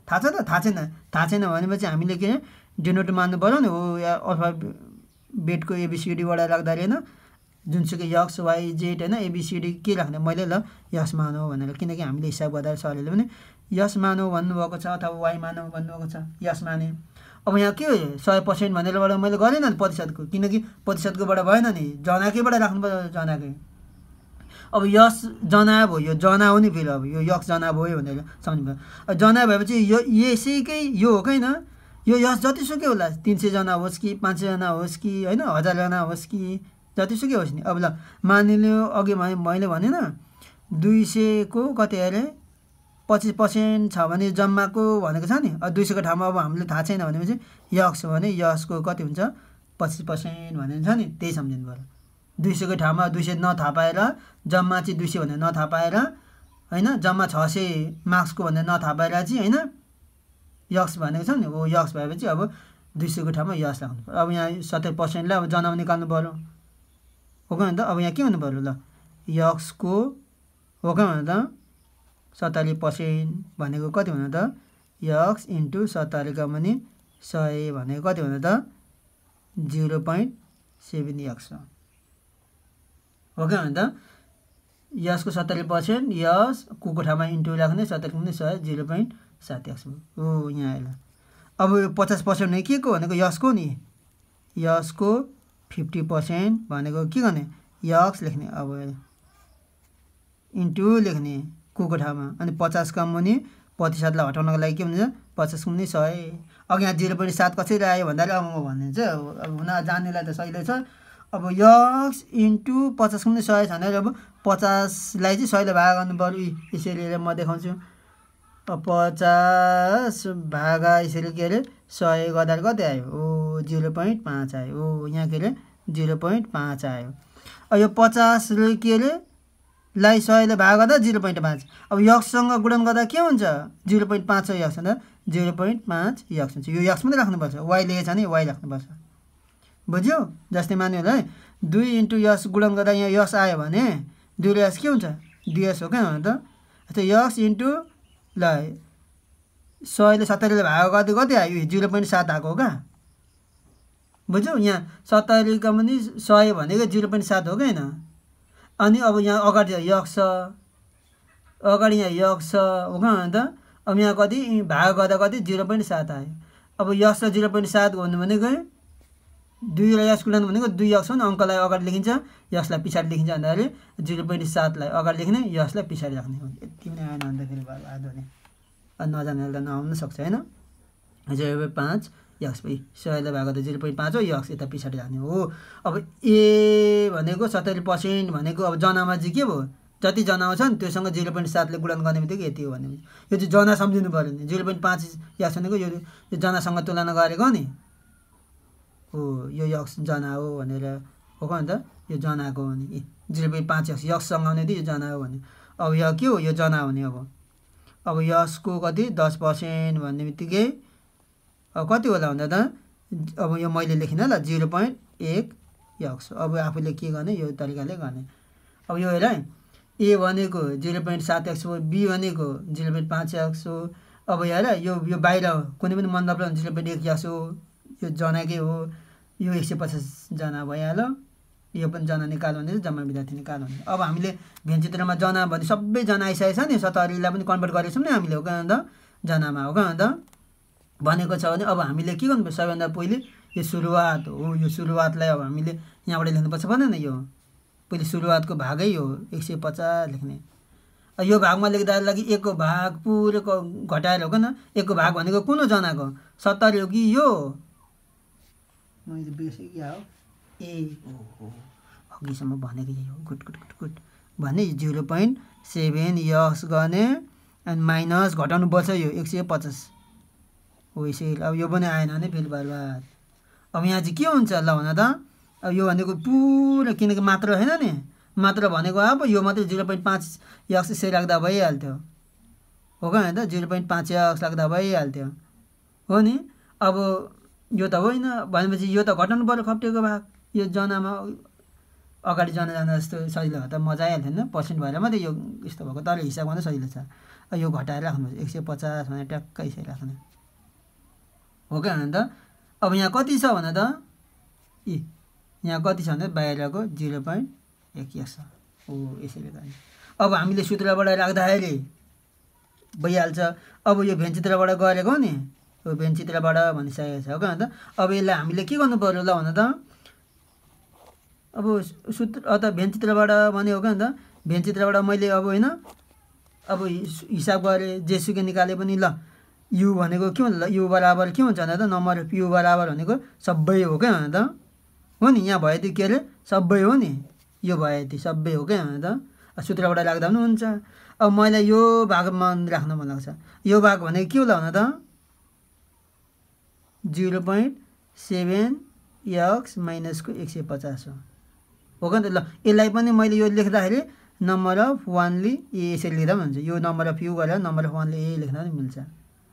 [SPEAKER 1] थाहा छ त थाहा छैन भनेपछि हामीले के डिनोट मान्नु पर्यो नि हो या अल्फाबेटको एबीसीडी वडा राख्दा हैन जुनसुकै एक्स वाई जेड हैन एबीसीडी के राख्ने मैले ल यस मानौ भनेर किनकि हामीले हिसाब गर्दा सरले पनि यस मानौ भन्नुभएको छ अथवा वाई मानौ भन्नुभएको छ यस माने अब यहाँ के 100% भनेरबाट मैले गरेन नि प्रतिशतको किनकि प्रतिशतकोबाट भएन नि जनाकैबाट राख्नु पर्यो जनाकै अब यस जना भयो यो जना हो नि फेरि अब यो यस जना भयो भनेर सम्झिनु अब जना भएपछि यो यसैकै यो हो कैन यो यस जतिसुकै होला 300 जना होस् कि 500 जना होस् कि हैन 1000 जना होस् कि जतिसुकै होस् नि अब ल मानिलियो अघि मैले भने न 200 को कति अरे 25% छ भने जम्माको भनेको छ नि 200 को ठाउँमा अब हामीले थाहा छैन भनेपछि यक्स भने यसको कति हुन्छ 25% भनेको छ नि त्यही सम्झिनु पर्यो 200 को ठाउँमा 200 नथाहा पाएर जम्मा चाहिँ 200 भनेर नथाहा पाएर हैन जम्मा 600 मार्क्सको भनेर नथाहा पाएर चाहिँ हैन यक्स भनेको छ नि हो यक्स भएपछि अब 200 को ठाउँमा यस राख्नु पर्यो अब यहाँ 70% लाई अब जनामा निकाल्नु पर्यो हो के त अब यहाँ के गर्नु पर्यो ल यक्स को हो के त 70% भनेको कति भन्नु त यक्स इन्टु 70 का पनि 100 भनेको कति भन्नु त 0.7 यक्स हो के त यसको 70% यस को ठाउँमा इन्टु राख्ने 70 को पनि 100 0.7 यक्स हो यहाँ आएला अब 50% नै के को भनेको यसको नि यसको 50% भनेको के गर्ने यक्स लेख्ने अब इन्टु लेख्ने को ठाउँमा अनि 50 का पनि प्रतिशतलाई हटाउनको लागि के भन्छ 50 को पनि 100 अघि यहाँ 0.7 कसरी आयो भन्दाखेरि अब म भनिदिन्छु अब हुन जान्नेलाई त सही छ अब यक्स इन्टु 50 को पनि 100 छ भने अब 50 लाई चाहिँ 100 ले भाग गर्नु पर्यो यसरी म देखाउँछु 50 भागा यसरी के अरे 100 गर्दा कति आयो ओ 0.5 आयो ओ यहाँ के अरे 0.5 आयो अब यो 50 ले के अरे लाई 100 ले भाग गर्दा 0.5 अब यक्ससँग गुणन गर्दा के हुन्छ 0.5 यक्स भन्दा 0.5 यक्स हुन्छ यो यक्स मात्रै राख्नुपर्छ वाई लेखेको छ नि वाई राख्नुपर्छ बुझ्यौ जस्तै मान्यो होला है 2 इन्टु यस गुणन गर्दा यहाँ यस आयो भने 2 र यस के हुन्छ 2s हो के त त यक्स इन्टु ल 100 ले 70 ले भाग गर्दा कति आयो 0.7 आएको हो का बुझ्यौ यहाँ 70 का पनि 100 भनेको 0.7 हो के हैन अनि अब यहाँ अगाडि यक्स अगाडि यहाँ यक्स हो के त अब यहाँ कति भाग गर्दा कति 0.7 आयो अब यक्स 0.7 भन्नु भनेको 2 र यस गुणन भनेको 2 यक्स हो नि अंकलाई अगाडि लेखिन्छ यसलाई पछाडी लेखिन्छ भन्दाखेरि 0.7 लाई अगाडि लेख्ने यसलाई पछाडी राख्ने हो यति पनि आएन भन्दा फेरि भयो आदो नि अनि नजानेले त नआउन सक्छ हैन 0.5 यक्स भई 100 ले भाग गर्दा 0.5 हो यक्स यता पछाडी राख्ने हो अब ए भनेको 70% भनेको अब जनामा चाहिँ के भयो जति जना छ नि त्योसँग 0.7 ले गुणन गर्ने बित्तिकै यति हो भने यो चाहिँ जना सम्झिनु पर्यो नि 0.5 यक्स भनेको यो जनासँग तुलना गरेको नि हो यो यक्स जना हो भनेर हो के त यो जनाको हो नि 0.5 यक्स यक्ससँग आउने त यो जना हो भने अब यो के हो यो जना हुने अब यसको कति 10% भन्ने बित्तिकै अब कति होला भन्दा त अब यो मैले लेखिन ल 0.1 यक्स अब आफूले के गर्ने यो तरिकाले गर्ने अब यो हेर ए भनेको 0.7 यक्स हो बी भनेको 0.5 यक्स हो अब हेर यो बाहिर कुनै पनि मतलब 0.1 यक्स हो यो जनाकै हो यो 150 जना भइहाल्यो यो पनि जना निकाल्नु भने जम्मा विद्यार्थी निकाल्नु भने अब हामीले भेन्चित्रमा जना भने सबै जना आइसकेको छ नि 70 लाई पनि कन्भर्ट गरेको छौं नि हामीले हो के त जनामा हो के त भनेको छ भने अब हामीले के गर्नु पर्छ सबैभन्दा पहिले यो सुरुवात हो यो सुरुवातलाई अब हामीले यहाँबाट लेख्नुपर्छ भनेन यो पहिले सुरुवातको भागै हो 150 लेख्ने यो भागमा लेख्दा लागि 1 को भाग पुरोको घटाएर हो के 1 को भाग भनेको कुन जनाको 70 हो कि यो मैले बिर्से के हो ए ओहो अघिसम्म भनेको यही हो गुड गुड गुड गुड भने 0.7 यक्स गर्ने अनि माइनस घटाउनु पर्छ यो 150 हो यसै अब यो पनि आएन भने फेरि बर्बाद अब यहाँ चाहिँ के हुन्छ ल भन त अब यो भनेको पुरो किनकि मात्र हैन नि मात्र भनेको अब यो मात्रै 0.5 यक्स यसै राख्दा भइहाल्थ्यो हो कि होइन त 0.5x लाग्दा भइहाल्थ्यो हो नि। अब यो त होइन भनेपछि यो त घटाउनु पर्यो खप्टेको भाग। यो जनामा अगाडि जना जाँदा जस्तो सजिलो भयो त मजा आइहाल्थ्यो नि, पर्सेन्ट भएर मात्रै यो यस्तो भएको, तर हिसाब गर्नु सजिलो छ। यो घटाएर राख्नुपर्छ 150 भनेर ट्याक्कै यसरी राख्ने हो कि होइन त। अब यहाँ कति छ भने त यहाँ कति छ भने बाहिरको 0.1x हो, यसरी गर्ने। अब हामीले सूत्रबाट राख्दाखेरि भइहाल्छ। अब यो भेन्चित्रबाट गरेको नि, यो भेन्चित्रबाट भनिसकेको छ हो कि होइन त। अब यसलाई हामीले के गर्नु पर्यो ल भने त, अब सूत्र अथवा भेन्चित्रबाट भन्यो हो कि होइन त। भेन्चित्रबाट मैले अब होइन अब हिसाब गरेँ जेसुकै निकाले पनि ल यु भनेको के हुन्छ, ल यु बराबर के हुन्छ भने त नम्बर अफ यु बराबर भनेको सबै हो क्या होइन त। हो नि, यहाँ भयो त्यो के अरे सबै हो नि, यो भयो त्यो सबै हो क्या होइन त। सूत्रबाट राख्दा पनि हुन्छ। अब मलाई यो भागमा राख्न मन लाग्छ। यो भाग भनेको के होला भने त 0.7x माइनसको 150 हो कि त। ल यसलाई पनि मैले यो लेख्दाखेरि नम्बर अफ वानले ए यसरी लेख्दा पनि हुन्छ। यो नम्बर अफ यु गरेर नम्बर अफ वानले ए लेख्दा पनि मिल्छ।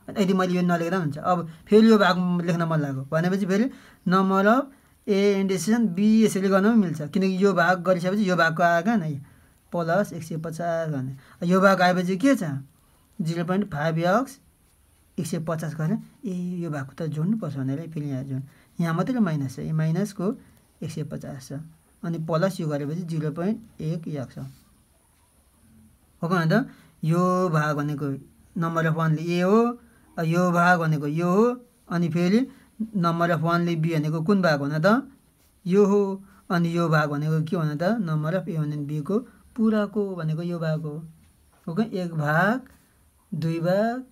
[SPEAKER 1] यदि मैले यो नलेख्दा पनि हुन्छ। अब फेरि यो भाग लेख्न मन लाग्यो भनेपछि फेरि नम्बर अफ ए इन्डिसेसन बी यसरी गर्न पनि मिल्छ, किनकि यो भाग गरिसकेपछि यो भागको आएको न प्लस 150 गर्ने। यो भाग आएपछि के छ 0.5x 150 गर्ने। ए यो भागको त जोड्नुपर्छ भनेर फेरि यहाँ जोड, यहाँ मात्रै माइनस छ, यो माइनसको 150 छ अनि प्लस यो गरेपछि 0.1x हो कि होइन त। यो भाग भनेको नम्बर अफ वानले ए हो, यो भाग भनेको यो हो, अनि फेरि नम्बर अफ वानले बी भनेको कुन भाग हो त यो हो, अनि यो भाग भनेको के हो त नम्बर अफ ए भने बीको पुराको भनेको यो भाग हो कि। 1 भाग 2 भाग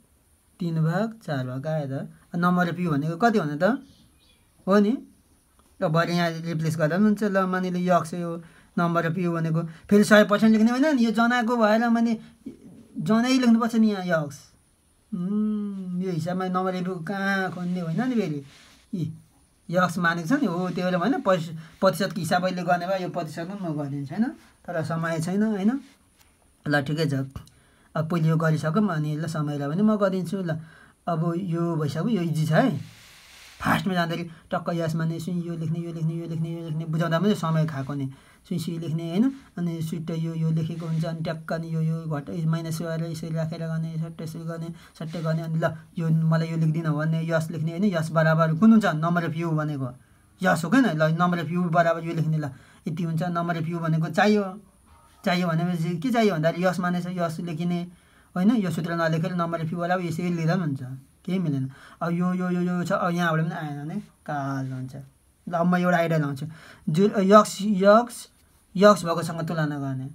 [SPEAKER 1] 3 भाग 4 भाग आयो त। नम्बर अफ यु भनेको कति भने त हो नि। अब भरे यहाँ रिप्लेस गर्दा पनि हुन्छ। ल मानिले यक्स यो नम्बर अफ यु भनेको फेरि 100% लेख्ने होइन नि, यो जनाको भएर मैले जनै लेख्नुपर्छ नि यहाँ यक्स। यो हिसाबमा नम्बर अफ यु कहाँ खोज्ने होइन नि, फेरि यक्स मानेको छ नि हो त्यो बेला होइन। प्रतिशतको हिसाब अहिले गर्ने भए यो प्रतिशत पनि म गरिदिन्छु होइन, तर समय छैन होइन। ल ठिकै छ, अब पहिले यो गरिसकौँ अनि ल समयलाई पनि म गरिदिन्छु। ल अब यो भइसक्यो, यो इजी छ है। फास्टमा जाँदाखेरि टक्क यस माने सुई यो लेख्ने यो लेख्ने यो लेख्ने यो लेख्ने बुझाउँदा पनि समय खाएको नि, सुई सुई लेख्ने होइन। अनि सुट्ट यो लेखेको हुन्छ अनि ट्याक्क अनि यो घट माइनस गरेर यसरी राखेर गर्ने, सट्टै यसरी गर्ने सट्टै गर्ने। अनि ल यो मलाई यो लेख्दिनँ भन्ने यस लेख्ने होइन। यस बराबर कुन हुन्छ नम्बर अफ यु भनेको यस हो क्या। ल नम्बर अफ यु बराबर यो लेख्ने, ल यति हुन्छ। नम्बर अफ यु भनेको चाहियो भनेपछि के चाहियो भन्दाखेरि यस मानेछ यस लेखिने होइन। यो सूत्र नलेखेर नम्बर अफ यु बराबर यसरी लेख्दा पनि हुन्छ, केही मिलेन। अब यो यो यो यो छ, अब यहाँबाट पनि आएन भने कालो हुन्छ। ल अब म एउटा आइडिया लाउँछु, यक्स भएकोसँग तुलना गर्ने।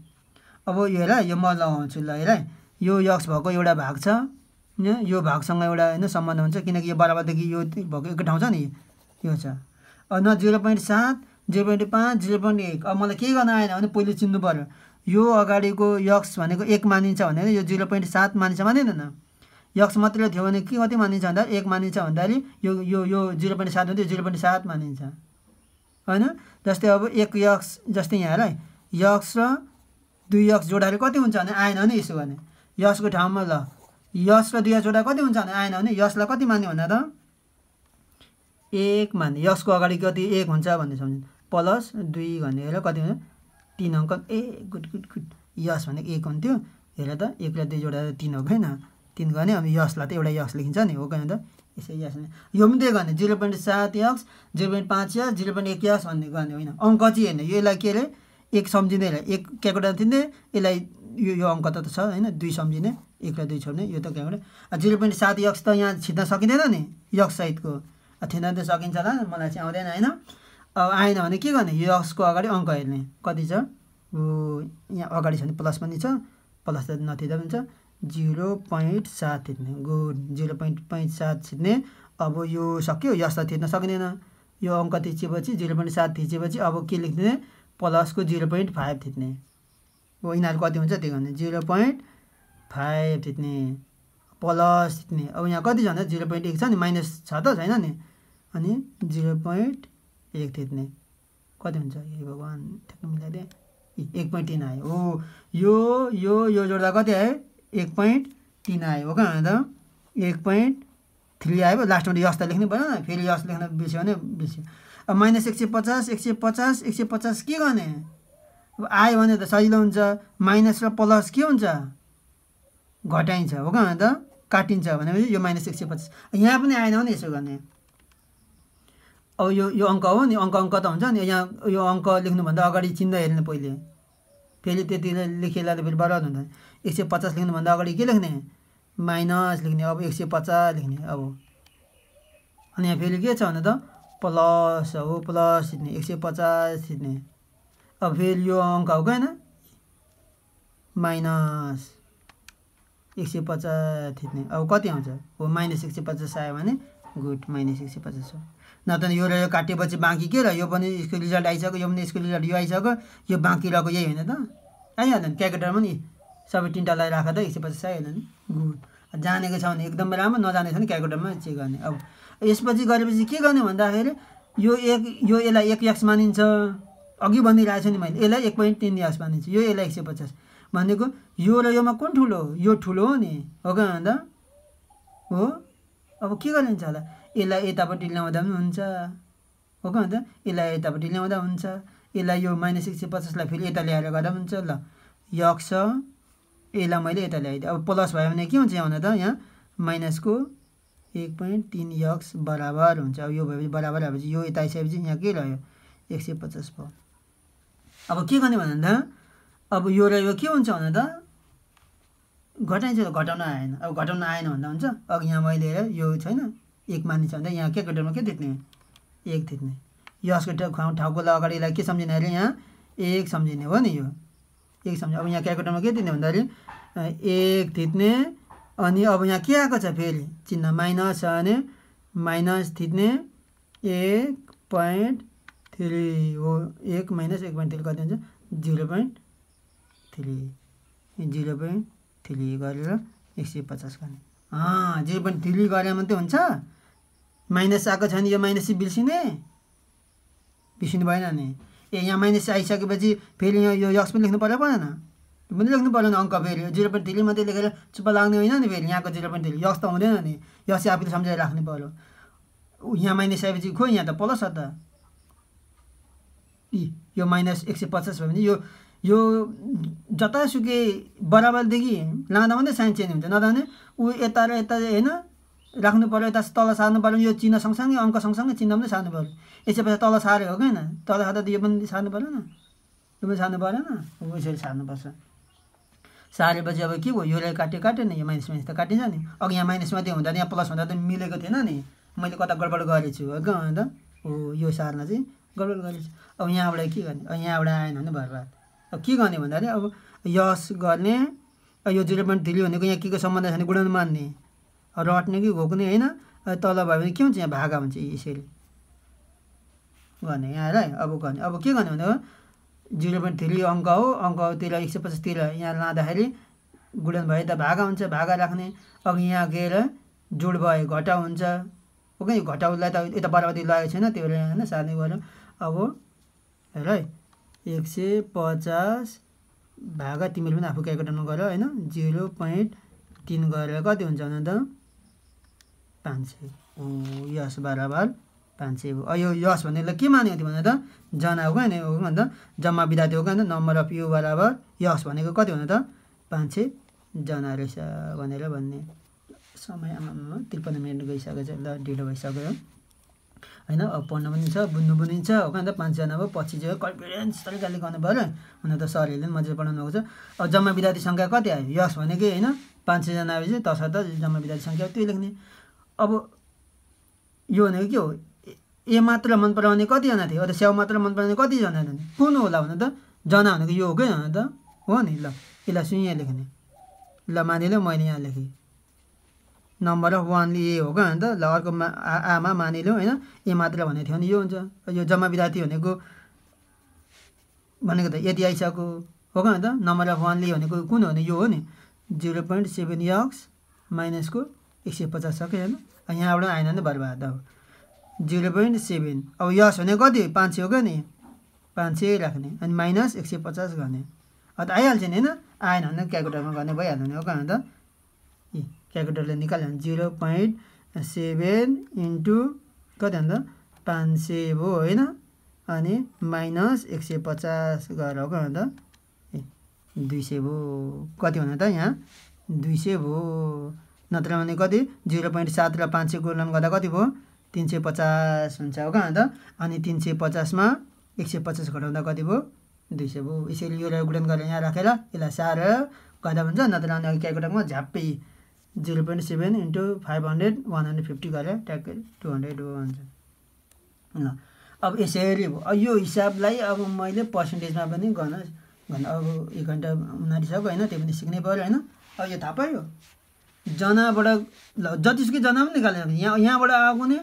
[SPEAKER 1] अब यो हेर यो म लगाउँछु, ल हेर यो यक्स भएको एउटा भाग छ, यो भागसँग एउटा होइन सम्बन्ध हुन्छ, किनकि यो बराबरदेखि यो भएको एक ठाउँ छ नि, यो छ। न 0.7 0.5 0.1। अब मलाई केही गर्न आएन भने पहिले चिन्नु पर्यो यो अगाडिको यक्स भनेको 1 मानिन्छ भनेर यो 0.7 मानिन्छ मानिँदैन। यक्स मात्रै थियो भने के कति मानिन्छ भन्दा 1 मानिन्छ भन्दाखेरि यो यो यो 0.7 हुन्थ्यो 0.7 मानिन्छ होइन। जस्तै अब 1 यक्स जस्तै यहाँ हेर यक्स र 2 यक्स जोडाएर कति हुन्छ भने आएन भने यसो गर्ने यसको ठाउँमा ल यस र 2 जोडा कति हुन्छ भने आएन भने यसलाई कति मान्यो भन्दा त 1 मान्यो। यसको अगाडि कति 1 हुन्छ भन्ने सम्झिनु, प्लस 2 गर्ने हेर कति हुन्छ 3 अङ्क। ए गुड गुड गुड, यस भनेको 1 हुन्थ्यो, हेर त 1 र 2 जोडा 3 हो होइन। 3 गर्ने अनि यसलाई त एउटा यस लेखिन्छ नि हो कि त यसै यस यो पनि त्यही गर्ने 0.7 यक्स 0.5 यक्स 0.1 यक्स भन्ने गर्ने होइन। अङ्क चाहिँ हेर्ने यसलाई के अरे 1 सम्झिँदैन, 1 क्यालकुलेटर थिच्ने यसलाई यो अङ्क त छ होइन 2 सम्झिने 1 र 2 छोड्ने यो त क्यालकुलेटर। 0.7 यक्स त यहाँ छिट्न सकिँदैन नि यक्स सहितको, थिएन त सकिन्छ होला मलाई चाहिँ आउँदैन होइन। अब आएन भने के गर्ने यक्सको अगाडि अङ्क हेर्ने कति छ, यहाँ अगाडि छ भने प्लस पनि छ, प्लस त नथिच्दा पनि छ 0.7 थिच्ने। गुड 0.7 थिच्ने। अब यो सक्यो यसलाई थिच्न सकिँदैन, यो अङ्क थिचेपछि 0.7 थिचेपछि अब के लेख्ने प्लसको 0.5 थिच्ने हो। यिनीहरू कति हुन्छ त्यो गर्ने 0.5 थिच्ने प्लस थिच्ने। अब यहाँ कति छ भन्दा 0.1 छ नि माइनस छ त छैन नि, अनि 0.1 थिच्ने कति हुन्छ हे भगवान् ठ्याक्क मिलाइदिए 1.3 आयो हो। यो जोड्दा कति आयो 1.3 3 आयो हो कहाँ त 1.3 आयो लास्टमा यस त लेख्नु पऱ्यो न फेरि यस लेख्न बिर्स्यो भने बिर्स्यो अब माइनस 150 150 150 के गर्ने अब आयो भने त सजिलो हुन्छ माइनस र प्लस के हुन्छ घटाइन्छ हो कहाँ त काटिन्छ भनेपछि यो माइनस 150 यहाँ पनि आएन भने यसो गर्ने अब यो अङ्क हो नि अङ्क त हुन्छ नि यहाँ यो अङ्क लेख्नुभन्दा अगाडि चिन्ह हेर्ने पहिले फेरि त्यति लेखेला फेरि बराबर हुन्छ 150 लेख्नुभन्दा अगाडि के लेख्ने माइनस लेख्ने अब 150 लेख्ने अब अनि यहाँ फेरि के छ भने त प्लस हो प्लस थिच्ने 150 थिच्ने अब फेरि यो अङ्क हो होइन माइनस 150 थिच्ने अब कति आउँछ हो माइनस 150 आयो भने गुड माइनस 150 हो न त यो र यो काटेपछि बाँकी के र यो पनि यसको रिजल्ट आइसक्यो यो पनि यसको रिजल्ट यो आइसक्यो यो बाँकी रहेको यही होइन त आइहाल्यो नि क्यालकुलेटरमा नि सबै तिनवटालाई राख त 150 आइहाल्यो नि गुड जानेको छ भने एकदमै राम्रो नजानेको छ भने क्यालकुलेटरमा चेक गर्ने अब यसपछि गरेपछि के गर्ने भन्दाखेरि यो यसलाई 1x मानिन्छ अघि भनिरहेको छु नि मैले यसलाई 1.3x मानिन्छ यो यसलाई 150 भनेको यो र योमा कुन ठुलो यो ठुलो हो नि हो कि भन्दा हो अब के गरिन्छ होला यसलाई यतापट्टि ल्याउँदा पनि हुन्छ हो कि भन्दा यसलाई यतापट्टि ल्याउँदा हुन्छ यसलाई यो माइनस 150 लाई फेरि यता ल्याएर गर्दा पनि हुन्छ ल यक्स यसलाई मैले यता ल्याइदिएँ अब प्लस भयो भने के हुन्छ यहाँ त यहाँ माइनसको 1.3x बराबर हुन्छ अब यो भएपछि बराबर आएपछि यो यता आइसकेपछि यहाँ के रह्यो 150 भयो अब के गर्ने भन्दा अब यो र यो के हुन्छ भने त घटाइन्छ घटाउन आएन अब घटाउन आएन भन्दा हुन्छ अघि यहाँ मैले यो छैन 1 मानिन्छ भन्दा यहाँ क्यालकुलेटरमा के थिच्ने 1 थिच्ने यसको ठाउँको अगाडिलाई के सम्झिने अरे यहाँ 1 सम्झिने हो नि यो 1 सम्झ अब यहाँ क्यालकुलेटरमा के दिने भन्दाखेरि 1 थिच्ने अनि अब यहाँ के आएको छ फेरि चिन्ह माइनस छ भने माइनस थिच्ने 1.3 हो 1 माइनस 1.3 कति हुन्छ 0.3 गरेर 150 गर्ने 0.3 गरे मात्रै हुन्छ माइनस आएको छ भने यो माइनस बिर्सिनु भएन नि यहाँ माइनस आइसकेपछि फेरि यहाँ यो यक्स पनि लेख्नु पर्यो परेन पनि लेख्नु परेन अङ्क फेरि 0.3 मात्रै लेखेर चुप्प लाग्ने होइन नि फेरि यहाँको 0.3 यक्स त हुँदैन नि यक्स आफूले सम्झाएर राख्नु पर्यो यहाँ माइनस आएपछि खो यहाँ त प्लस छ त यो माइनस 150 भयो भने यो जतासुकै बराबरदेखि लाँदा मात्रै साइन चेन्ज हुन्छ नत्र भने ऊ यता र यता होइन राख्नु पर्यो यता तल सार्नु पर्यो यो चिन्ह सँगसँगै अङ्क सँगसँगै चिन्ह पनि सार्नु पर्यो यसपछि तल सार्यो हो कि तल सार्दा त यो पनि सार्नु परेन यो पनि सार्नु परेन यसरी सार्नुपर्छ सारेपछि अब के भयो योलाई काटेन यो माइनस त काटिन्छ नि अघि यहाँ माइनस मात्रै हुँदा यहाँ प्लस हुँदा त मिलेको थिएन नि मैले कता गडबड गरेको छु हो त हो यो सार्न चाहिँ गडबड गरेको छु अब यहाँबाट के गर्ने अब यहाँबाट आएन भने बर्बाद अब के गर्ने भन्दाखेरि अब यस गर्ने यो 0.3 भनेको यहाँ के को सम्बन्ध छ भने गुणन मान्ने रट्ने कि घोक्ने होइन तल भयो भने के हुन्छ यहाँ भागा हुन्छ यसरी गर्ने यहाँ है अब गर्ने अब के गर्ने भनेको 0.3 अङ्क हो अङ्कतिर 150 तिर यहाँ लाँदाखेरि गुणन भयो त भागा हुन्छ भागा राख्ने अघि यहाँ गएर जोड भयो घटाउ हुन्छ ओके घटाउलाई त यता बराबरी लागेको छैन त्यो होइन सार्ने गऱ्यो अब हेर है 150 भागा तिमीले पनि आफू क्यालकुलेटरमा गर होइन 0.3 गरेर कति हुन्छ भने त 500 हो यस बराबर 500 हो यो यस भनेलाई के मानेको थियो भने त जना हो नि हो भने त जम्मा विद्यार्थी हो नि नम्बर अफ यु बराबर यस भनेको कति भने त 500 जना रहेछ भनेर भन्ने समय 53 मिनट गइसकेको छ ल ढिलो भइसक्यो होइन अब पढ्न पनि छ बुझ्नु पनि छ हो कि त 5 जना भयो पछि चाहिँ कन्फिडेन्स तरिकाले गर्नु पर्यो हुन त सरहरूले पनि मजाले पढाउनु भएको छ अब जम्मा विद्यार्थी सङ्ख्या कति आयो यस भनेकै होइन 500 जना आएपछि तसर्थ जम्मा विद्यार्थी सङ्ख्या त्यही लेख्ने अब यो भनेको के हो ए मात्र मन पराउने कतिजना थियो अथवा स्याउ मात्र मन पराउने कतिजना थियो कुन होला भने त जना भनेको यो हो कि होइन त हो नि ल यसलाई सुन यहाँ लेख्ने ल मानिलियो मैले यहाँ लेखेँ नम्बर अफ 1 ए हो कि होइन त ल अर्को आमा मानिलियो होइन ए मात्र भनेको थियो भने यो हुन्छ यो जम्मा विद्यार्थी भनेको त यति आइसक्यो हो कि होइन त नम्बर अफ 1 ले भनेको कुन हो भने यो हो नि 0.7x माइनसको 150 छ कि होइन यहाँबाट आएन भने बर्बाद अब 0.7 अब यस भने कति 500 हो क्या नि 500 राख्ने अनि माइनस 150 गर्ने अब त आइहाल्छ नि होइन आएन भने क्यालकुलेटरमा गर्ने भइहाल्यो नि हो कि होइन त क्यालकुलेटरले निकाल्यो भने 0.7 इन्टु कति भन्दा 500 भयो होइन अनि माइनस 150 गरेर हो भन्दा 200 भयो कति भन्दा त यहाँ 200 भयो नत्र भने कति 0.7 र 500 गुणन गर्दा कति भयो 350 हुन्छ हो भन्दा अनि 350 मा 150 घटाउँदा कति भयो 200 भयो यसरी यो गुणन गरेर यहाँ राखेर यसलाई सारेर गर्दा हुन्छ नत्र भने क्यालकुलेटरमा झ्याप्पै 0.7 इन्टु 500 150 गरेर ट्याक्कै 200 हुन्छ ल अब यसरी यो हिसाबलाई अब मैले पर्सेन्टेजमा पनि गर्न अब 1 घन्टा 59 सक्यो होइन त्यो पनि सिक्नै पर्यो होइन अब यो थाहा पायो जनाबाट ल जतिसुकै जना पनि निकाल्न सकिन्छ यहाँबाट आएको नि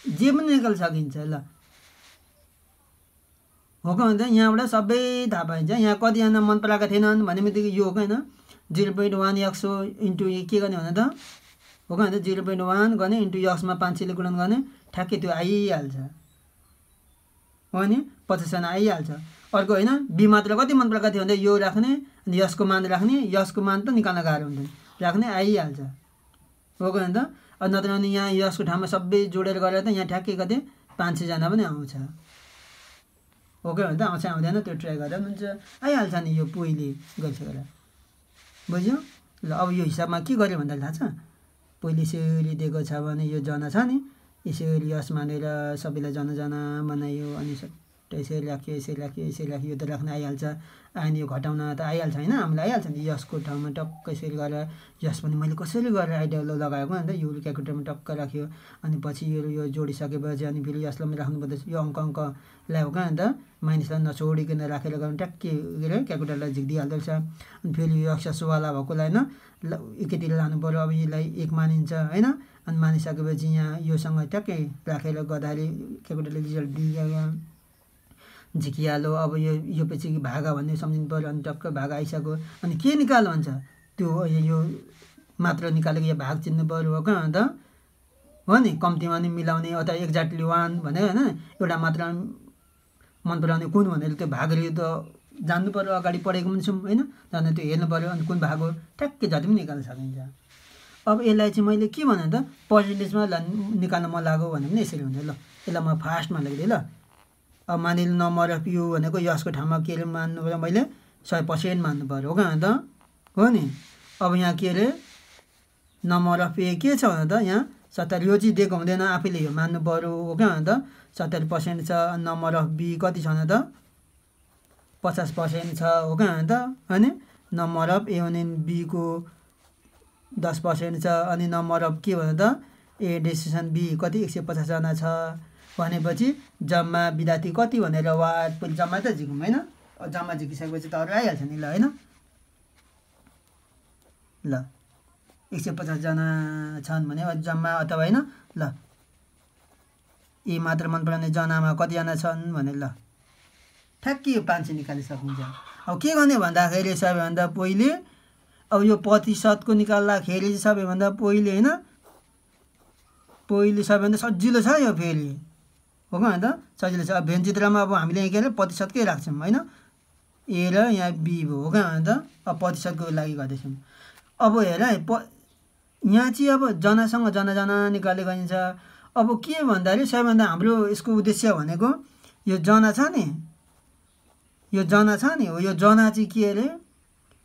[SPEAKER 1] जे पनि निकाल्न सकिन्छ ल हो कि भन्दा यहाँबाट सबै थाहा पाइन्छ यहाँ कतिजना मन पराएका थिएनन् भन्ने बित्तिकै यो हो होइन 0.1 x इन्टु के गर्ने भने त हो कि भन्दा 0.1 गर्ने इन्टु एक्समा 500 ले गुणन गर्ने ठ्याक्कै त्यो आइहाल्छ हो नि 50 जना आइहाल्छ अर्को होइन बी मात्र कति मन पराएका थियो भन्दा यो राख्ने अनि यसको मान राख्ने यसको मान त निकाल्न गाह्रो हुँदैन राख्ने आइहाल्छ हो कि भन्दा नत्र भने यहाँ यसको ठाउँमा सबै जोडेर गरेर त यहाँ ठ्याक्कै कति 500 जना पनि आउँछ हो कि भन्दा आउँछ आउँदैन त्यो ट्राई गर्दा पनि हुन्छ आइहाल्छ नि यो पहिले गरिसकेर बुझ्यो ल अब यो हिसाबमा के गर्यो भन्दा थाहा छ पहिले यसरी दिएको छ भने यो जना छ नि यसरी यस मानेर सबैलाई जना बनायो अनि यसरी राख्यो यो त राख्न आइहाल्छ अनि यो घटाउन त आइहाल्छ होइन हामीलाई आइहाल्छ नि यसको ठाउँमा टक्क यसरी गरेर यस पनि मैले कसरी गरेर आइडिया लगाएको अन्त यो क्यालकुलेटरमा टक्क राख्यो अनि पछि यो जोडिसकेपछि अनि फेरि यसलाई पनि राख्नु पर्दैछ यो अङ्क ल्यायो कहाँ अन्त माइनसलाई नछोडिकन राखेर गर्नु ट्याक्कै के अरे क्यालकुलेटरलाई झिक्दिहाल्दो रहेछ अनि फेरि यो एक्सवाला भएकोलाई होइन एकातिर लानु पऱ्यो अब यसलाई 1 मानिन्छ होइन अनि मानिसकेपछि यहाँ योसँग ट्याक्कै राखेर गर्दाखेरि क्यालकुलेटरले रिजल्ट दिइहाल्यो झिकिहाल्यो अब यो पछि भागा भन्ने सम्झिनु पऱ्यो अनि टक्क भागा आइसक्यो अनि के निकाल्नु भन्छ त्यो यो मात्र निकालेको यो भाग चिन्नु पऱ्यो हो कहाँ अन्त हो नि कम्तीमा नि मिलाउने अथवा एक्ज्याक्टली 1 भनेर होइन एउटा मात्र मन पराउने कुन भनेर त्यो भागहरू त जान्नु पऱ्यो अगाडि पढेको पनि छौँ होइन जान्नु त्यो हेर्नु पऱ्यो अनि कुन भाग हो ट्याक्कै जति पनि निकाल्न सकिन्छ अब यसलाई चाहिँ मैले के भने त पर्सेन्टेजमा निकाल्न मन लाग्यो भने पनि यसरी हुन्छ ल यसलाई म फास्टमा लेख्दिएँ ल अब मानिलिनु नम्बर अफ यु भनेको यसको ठाउँमा के अरे मान्नु पऱ्यो मैले 100% मान्नु पऱ्यो हो कहाँ त हो नि अब यहाँ के अरे नम्बर अफ ए के छ भने त यहाँ 70 यो चाहिँ दिएको हुँदैन आफैले यो मान्नु पऱ्यो हो कहाँ त 70% छ नम्बर अफ बी कति छ भने त 50% छ हो कहाँ त अनि नम्बर अफ ए भने बी को 10% छ अनि नम्बर अफ के भने त ए डिसिसन बी कति 150 जना छ भनेपछि जम्मा विद्यार्थी कति भनेर वाट पनि जम्मा त झिकौँ होइन जम्मा झिकिसकेपछि त अरू आइहाल्छ नि ल होइन ल 150 जना छन् भने जम्मा अथवा होइन ल ए मात्र मन पराउने जनामा कतिजना छन् भने ल ठ्याक्कै यो 500 निकालिसकिन्छ अब के गर्ने भन्दाखेरि सबैभन्दा पहिले अब यो प्रतिशतको निकाल्दाखेरि सबैभन्दा पहिले होइन पहिले सबैभन्दा सजिलो छ यो फेरि हो कहाँ त सजिलो छ अब भेन्चित्रमा अब हामीले के अरे प्रतिशतकै राख्छौँ होइन ए र यहाँ बी भयो हो कहाँ त अब प्रतिशतको लागि गर्दैछौँ अब हेर यहाँ चाहिँ अब जनासँग जना निकाल्ने गरिन्छ अब के भन्दाखेरि सबैभन्दा हाम्रो यसको उद्देश्य भनेको यो जना छ नि यो जना हो यो जना चाहिँ के अरे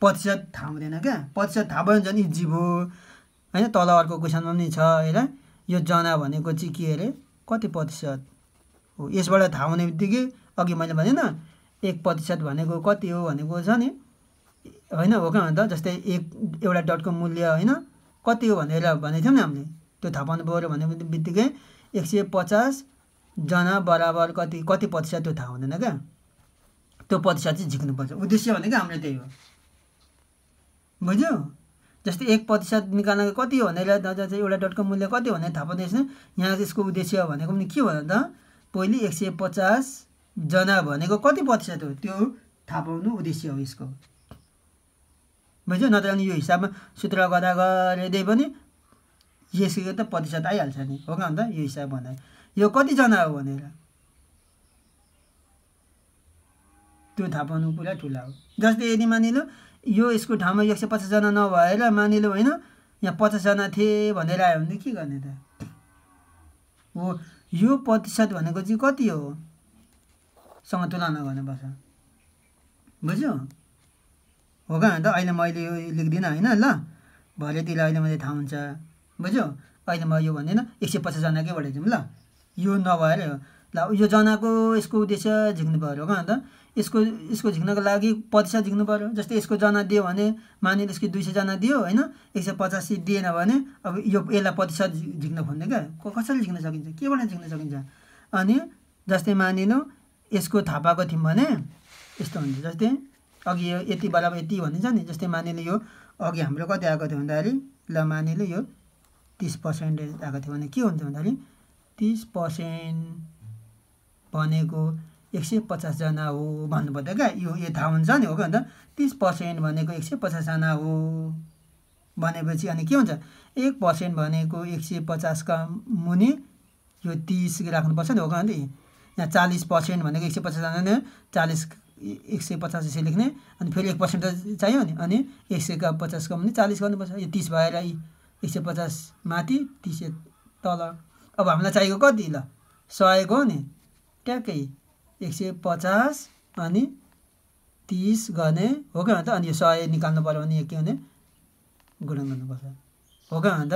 [SPEAKER 1] प्रतिशत थाहा हुँदैन क्या प्रतिशत थाहा भयो भने झन् इजी भयो होइन तल अर्को क्वेसनमा पनि छ हेर यो जना भनेको चाहिँ के अरे कति प्रतिशत हो यसबाट थाहा हुने बित्तिकै अघि मैले भने न 1% भनेको कति हो भनेको छ नि होइन हो कहाँ त जस्तै एउटा डटको मूल्य होइन कति हो भनेर भनेको थियौँ नि हामीले त्यो थाहा पाउनु पऱ्यो भने बित्तिकै 150 जना बराबर कति प्रतिशत त्यो थाहा हुँदैन क्या त्यो प्रतिशत चाहिँ झिक्नुपर्छ उद्देश्य भनेको हाम्रो त्यही हो बुझ्यो जस्तै 1% निकाल्नको कति हो भनेर एउटा डटको मूल्य कति हो भनेर थाहा पाउँदैछ यहाँ यसको उद्देश्य भनेको पनि के भन्दा त पहिले 150 जना भनेको कति प्रतिशत हो त्यो थाहा पाउनु उद्देश्य हो यसको बुझ्यो नत्र भने यो हिसाबमा सूत्र गर्दा गर्दै पनि यसको त प्रतिशत आइहाल्छ नि हो कि अन्त यो हिसाब भन्दा यो कतिजना हो भनेर त्यो थाहा पाउनु पुरा ठुला हो जस्तै यदि मानिलो यो यसको ठाउँमा 150 जना नभएर मानिलो होइन यहाँ 50 जना थिए भनेर आयो भने के गर्ने त हो यो प्रतिशत भनेको चाहिँ कति हो सँग तुलना गर्नुपर्छ बुझ्यो हो का त अहिले मैले यो लेख्दिनँ हैन ल भरेतिर अहिले मैले थाहा हुन्छ बुझ्यो अहिले म यो भन्दिनँ 150 जनाकैबाट जाउँ ल यो नभएर ल यो जनाको यसको उद्देश्य झिक्नु पर्यो हो त यसको झिक्नको लागि प्रतिशत झिक्नु पर्यो जस्तै यसको जना दियो भने मानिले यसको 200 जना दियो हैन 185 दिएन भने अब यो यसलाई प्रतिशत झिक्न खोज्ने क्या कसरी झिक्न सकिन्छ केबाट झिक्न सकिन्छ अनि जस्तै मानिनु यसको थाहा पाएको थियौँ भने यस्तो हुन्छ जस्तै अघि यो यति बराबर यति भनिन्छ नि जस्तै मानिले यो अघि हाम्रो कति आएको थियो भन्दाखेरि ल मानिले यो 30% आएको थियो भने के हुन्छ भन्दाखेरि 30% भनेको 150 जना हो भन्नुपर्छ क्या यो थाहा हुन्छ नि हो क्या 30% भनेको 150 जना हो भनेपछि अनि के हुन्छ 1% भनेको 150 का मुनि यो 30 राख्नुपर्छ नि हो क्या यहाँ 40% भनेको 150 जना 40 150 यसरी लेख्ने अनि फेरि 1% त चाहियो नि अनि 100 का 50 का मुनि 40 गर्नुपर्छ यो 30 भएर 150 माथि 30 तल अब हामीलाई चाहिएको कति ल 100 को नि ट्याक्कै 150 अनि 30 गर्ने हो क्या त अनि यो 100 निकाल्नु पर्यो भने के हुने गुणन गर्नुपर्छ हो क्या त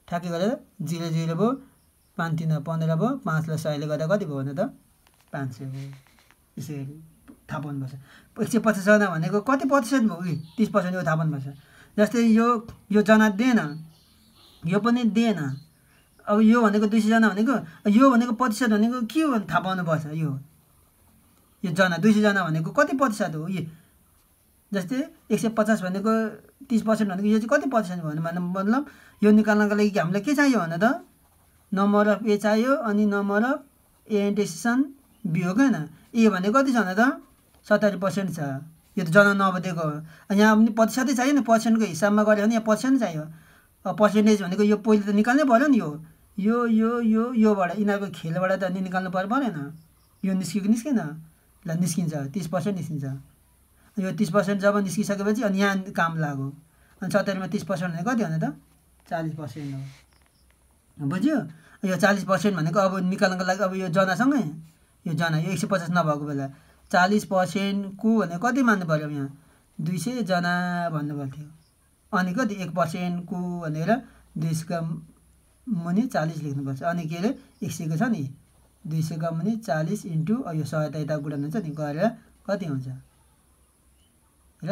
[SPEAKER 1] ठ्याक्कै गरेर 0 0 भयो 5 3 15 भयो 5 ले 100 ले गर्दा कति भयो भने त 500 भयो यसरी थाहा पाउनुपर्छ 150 जना भनेको कति प्रतिशत भयो 30% यो थाहा पाउनुपर्छ जस्तै यो जना दिएन यो पनि दिएन अब यो भनेको 200 जना भनेको यो भनेको प्रतिशत भनेको के हो थाहा पाउनुपर्छ यो जना 200 जना भनेको कति प्रतिशत हो यो जस्तै 150 भनेको 30% भनेको यो चाहिँ कति प्रतिशत हो भने मतलब यो निकाल्नको लागि हामीलाई के चाहियो भने त नम्बर अफ ए चाहियो अनि number of A intersection B हो हैन ए भनेको कति छ भने त 70% छ यो त जना नबदेको यहाँ पनि प्रतिशतै चाहियो नि पर्सेन्टको हिसाबमा गर्यो भने यहाँ पर्सेन्ट चाहियो पर्सेन्टेज भनेको यो पहिले त निकाल्नै पर्यो नि योबाट यिनीहरूको खेलबाट त अनि निकाल्नु परेन यो निस्किएन ल निस्किन्छ 30% निस्किन्छ यो 30% जब निस्किसकेपछि अनि यहाँ काम लाग्यो अनि 70 मा 30% भनेको कति भने त 40% हो बुझ्यो यो 40% भनेको अब निकाल्नको लागि अब यो जनासँगै यो जना यो 150 नभएको बेला 40% को भने कति मान्नु पर्यो यहाँ 200 जना भन्नु पर्थ्यो अनि कति 1% को भनेर 200 का मुनि 40 लेख्नुपर्छ अनि के रे 100 को छ नि 200 का मुनि 40 इन्टु यो 100 यता गुणन हुन्छ नि गरेर कति हुन्छ र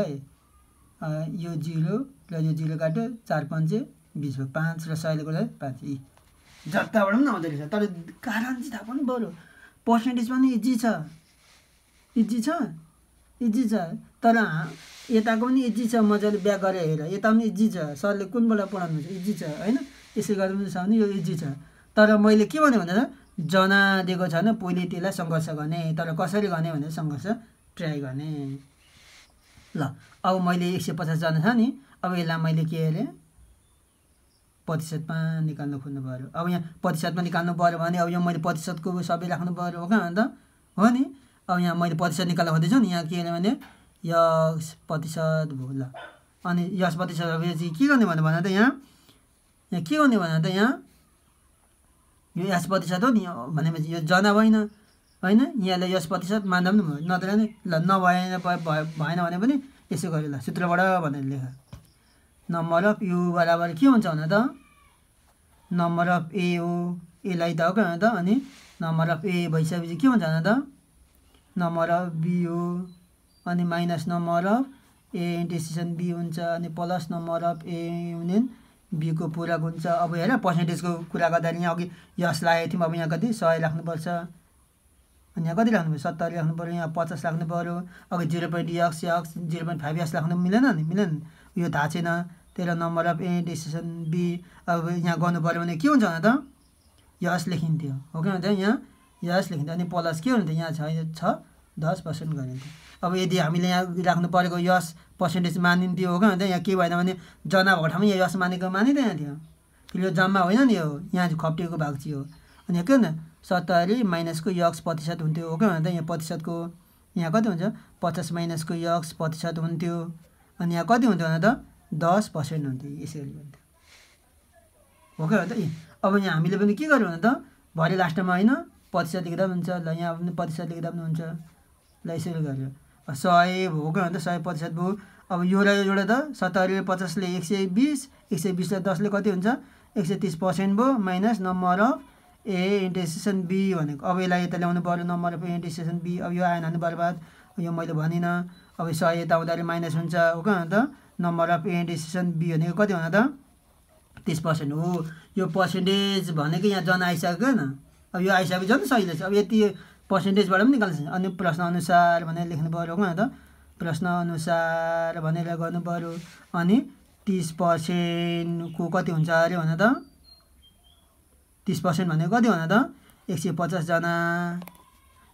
[SPEAKER 1] यो 0 र यो 0 काट्यो 4 5 20 भयो 5 र 100 ले गर्दा 5 जताबाट पनि आउँदै रहेछ तर कारण चाहिँ थाहा पाउनु पर्यो पर्सेन्टेज पनि इजी छ तर यताको पनि इजी छ मजाले ब्याक गरेर हेर यता पनि इजी छ सरले कुनबाट पढाउनु हुन्छ इजी छ हैन यसै गर्दा पनि छ भने यो इजी छ तर मैले के भने भन्दा जना दिएको छ भने पहिले त्यसलाई संघर्ष गर्ने तर कसरी गर्ने भनेर संघर्ष ट्राई गर्ने ल अब मैले 150 जना छ नि अब यसलाई मैले के अरे प्रतिशतमा निकाल्न खोज्नु पर्यो अब यहाँ प्रतिशतमा निकाल्नु पर्यो भने अब यो मैले प्रतिशतको सबै राख्नु पर्यो हो अन्त हो नि अब यहाँ मैले प्रतिशत निकाल्न खोज्दैछु नि यहाँ के अरे भने यस प्रतिशत भयो ल अनि यस प्रतिशत भएपछि के गर्ने भने त यहाँ के गर्ने भने त यहाँ यो यस प्रतिशत हो नि भनेपछि यो जना भएन हैन यहाँले यस प्रतिशत मान्दा पनि नत्र नि ल नभएन भने पनि यसो गरे ल सूत्रबाट भनेर लेख नम्बर अफ यु बराबर के हुन्छ भने त नम्बर अफ ए हो एलाई त हो क्या त अनि नम्बर अफ ए भइसकेपछि के हुन्छ भने त नम्बर अफ बी हो अनि minus number of A intersection B हुन्छ अनि plus number of A union B को पूरक हुन्छ अब हेर पर्सेन्टेजको कुरा गर्दा यहाँ अघि यस लागेको थियौँ अब यहाँ कति 100 राख्नुपर्छ अनि यहाँ कति राख्नु पर्यो 70 राख्नु पर्यो यहाँ 50 राख्नु पर्यो अघि 0.x 0.5 x राख्नु मिलेन यो थाहा छैन तेरो number of A intersection B अब यहाँ गर्नु पर्यो भने के हुन्छ भने त यस लेखिन्थ्यो हो क्या त यहाँ यस लेखिन्थ्यो अनि प्लस के हुन्थ्यो यहाँ छ 10% गरिन्थ्यो अब यदि हामीले यहाँ राख्नु परेको यस पर्सेन्टेज मानिन्थ्यो हो क्या त यहाँ के भएन भने जना भएको ठाउँमा यहाँ यस मानेको मानिँदैन थियो फेरि यो जम्मा होइन नि यो यहाँ खप्टिएको भाग चाहिँ हो अनि यहाँ के न 70 माइनसको यक्स प्रतिशत हुन्थ्यो हो क्या त यहाँ प्रतिशतको यहाँ कति हुन्छ 50 माइनसको यक्स प्रतिशत हुन्थ्यो अनि यहाँ कति हुन्थ्यो भने त 10% हुन्थ्यो यसरी हुन्थ्यो हो क्या त। अब यहाँ हामीले पनि के गर्यो भने त भरे लास्टमा होइन प्रतिशत लेख्दा पनि हुन्छ। ल यहाँ पनि प्रतिशत लेख्दा पनि हुन्छ। ल यसरी गर्यो 100 हो क्या त 100% भयो। अब यो र यो जोडे त 70 र 50ले 120, 120 र 10ले कति हुन्छ 130% भयो minus number of A intersection B भनेको। अब यसलाई यता ल्याउनु पऱ्यो number of A intersection B. अब यो आएन भने बर्बाद, यो मैले भनिनँ। अब 100 यता आउँदाखेरि माइनस हुन्छ हो क्या त। Number of A intersection B भनेको कति हुन त 30% हो। यो पर्सेन्टेज भनेको यहाँ जन आइसक्यो न। अब यो आइसकेपछि झन् सहिलो छ। अब यति पर्सेन्टेजबाट पनि निकाल्छ। अनि प्रश्न अनुसार भनेर लेख्नु पऱ्यो हो त। प्रश्न अनुसार भनेर गर्नु पऱ्यो। अनि 30% को कति हुन्छ अरे भने त 30% भनेको कति हुन त 150 जना।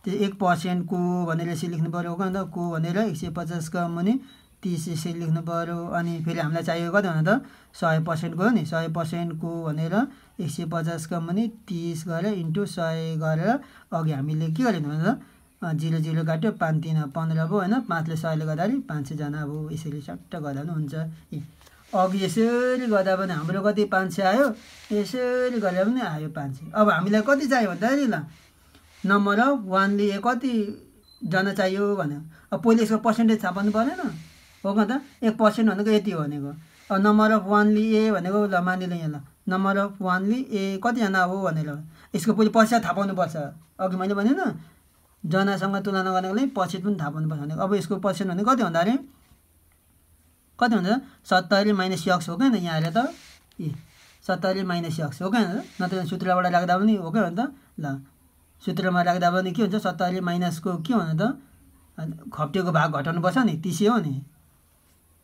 [SPEAKER 1] त्यो 1% को भनेर यसरी लेख्नु पऱ्यो हो त। को भनेर 150 का मुनि 30 यसरी लेख्नु पऱ्यो। अनि फेरि हामीलाई चाहिएको कति हुन त 100% को हो नि। 100% को भनेर 150 का मुनि 30 गरेर इन्टु 100 गरेर अघि हामीले के गरेको भने त 0 0 काट्यो 5 3 15 भयो होइन। 5ले 100ले गर्दाखेरि 500 जना अब यसरी सट्ट गर्दा पनि हुन्छ। अघि यसरी गर्दा पनि हाम्रो कति 500 आयो, यसरी गरेर पनि आयो 500। अब हामीलाई कति चाहियो भन्दाखेरि ल नम्बर अफ 1ले कति जना चाहियो भन्यो। अब पहिले यसको पर्सेन्टेज थाहा पाउनु परेन हो त। 1% भनेको यति हो भनेको। अब नम्बर अफ 1ले ए भनेको ल मानिलिउँ यहाँ ल नम्बर अफ 1ले ए कतिजना हो भनेर यसको पहिले प्रतिशत थाहा पाउनुपर्छ। अघि मैले भने न जनासँग तुलना गर्नको लागि प्रतिशत पनि थाहा पाउनुपर्छ भनेको। अब यसको प्रतिशत भनेको कति भन्दाखेरि कति हुन्छ 70 माइनस यक्स हो क्या त। यहाँ हेर त 70 माइनस यक्स हो क्या त। नत्र सूत्रबाट राख्दा पनि हो क्या त। ल सूत्रमा राख्दा पनि के हुन्छ 70 माइनसको के हुन त खप्टेको भाग घटाउनुपर्छ नि 30 हो नि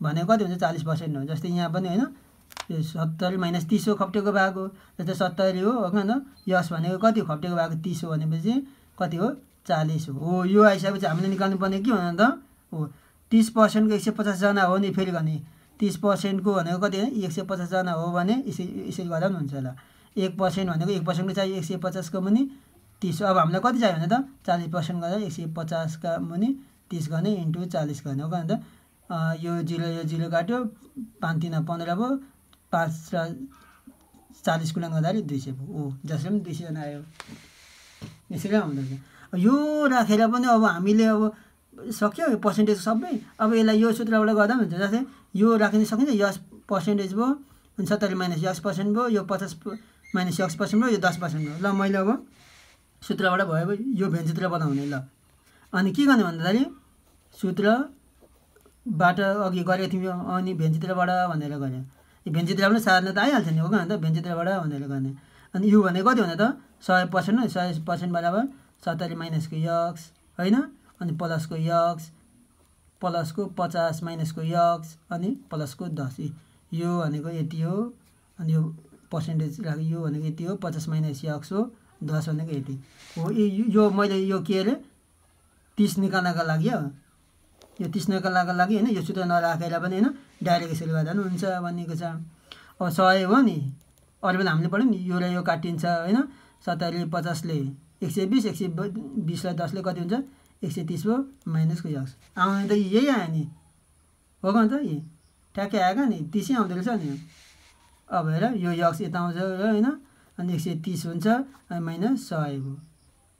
[SPEAKER 1] भनेको कति हुन्छ 40% हो। जस्तै यहाँ पनि होइन 70 माइनस 30 हो खप्टेको भाग हो। जस्तै 70 हो क्या त। यस भनेको कति खप्टेको भाग 30 हो भनेपछि कति हो 40 हो। यो आइसकेपछि हामीले निकाल्नु पर्ने के हुन त हो 30% को 150 जना हो नि। फेरि भने 30% को भनेको कति 150 जना हो भने यसरी गर्दा पनि हुन्छ। ल 1% भनेको 1% को चाहियो 150 को मुनि 30। अब हामीलाई कति चाहियो भने त 40% गरेर 150 का मुनि 30 गर्ने इन्टु 40 गर्ने हो क्या त। यो 0 काट्यो 5 3 15 भयो 5 र 40 गुणा गर्दाखेरि 200 भयो। हो जसले पनि 200 जना आयो यसरी आउँदछ। यो राखेर पनि अब हामीले अब सक्यो यो पर्सेन्टेज सबै। अब यसलाई यो सूत्रबाट गर्दा पनि हुन्छ। जस्तै यो राख्न सकिन्छ यस पर्सेन्टेज भयो अनि 70 माइनस यक्स पर्सेन्ट भयो। यो 50 माइनस यक्स पर्सेन्ट भयो। यो 10% भयो। ल मैले अब सूत्रबाट भयो यो भेन्चित्र बनाउने। ल अनि के गर्ने भन्दाखेरि सूत्रबाट अघि गरेको थियौँ अनि भेन्चित्रबाट भनेर गऱ्यो। यो भेन्चित्र पनि सार्न त आइहाल्छ नि हो क्या त। भेन्चित्रबाट भनेर गर्ने। अनि यो भने कति हुने त 100% हो। 100% बराबर 70 माइनसको यक्स होइन अनि प्लसको यक्स प्लसको 50 माइनसको यक्स अनि प्लसको 10। यो भनेको यति हो। अनि यो पर्सेन्टेज राख्यो यो भनेको यति हो 50 माइनस यक्स हो 10 भनेको यति हो। यो मैले यो के अरे 30 निकाल्नका लागि हो। यो 30 निकाल्नका लागि होइन यो सूत्र नराखेर पनि होइन डाइरेक्ट यसरी गर्दा पनि हुन्छ भनेको छ। अब 100 हो नि अरू बेला हामीले पढ्यौँ नि यो र यो काटिन्छ होइन। 70 50ले 120 120 लाई 10ले कति हुन्छ 130 भयो माइनसको यक्स आउने त यही आयो नि हो क्या त। यही ठ्याक्कै आएको नि 30 आउँदो रहेछ नि। अब हेर यो यक्स यता आउँछ होइन अनि 130 हुन्छ अनि माइनस 100 भयो।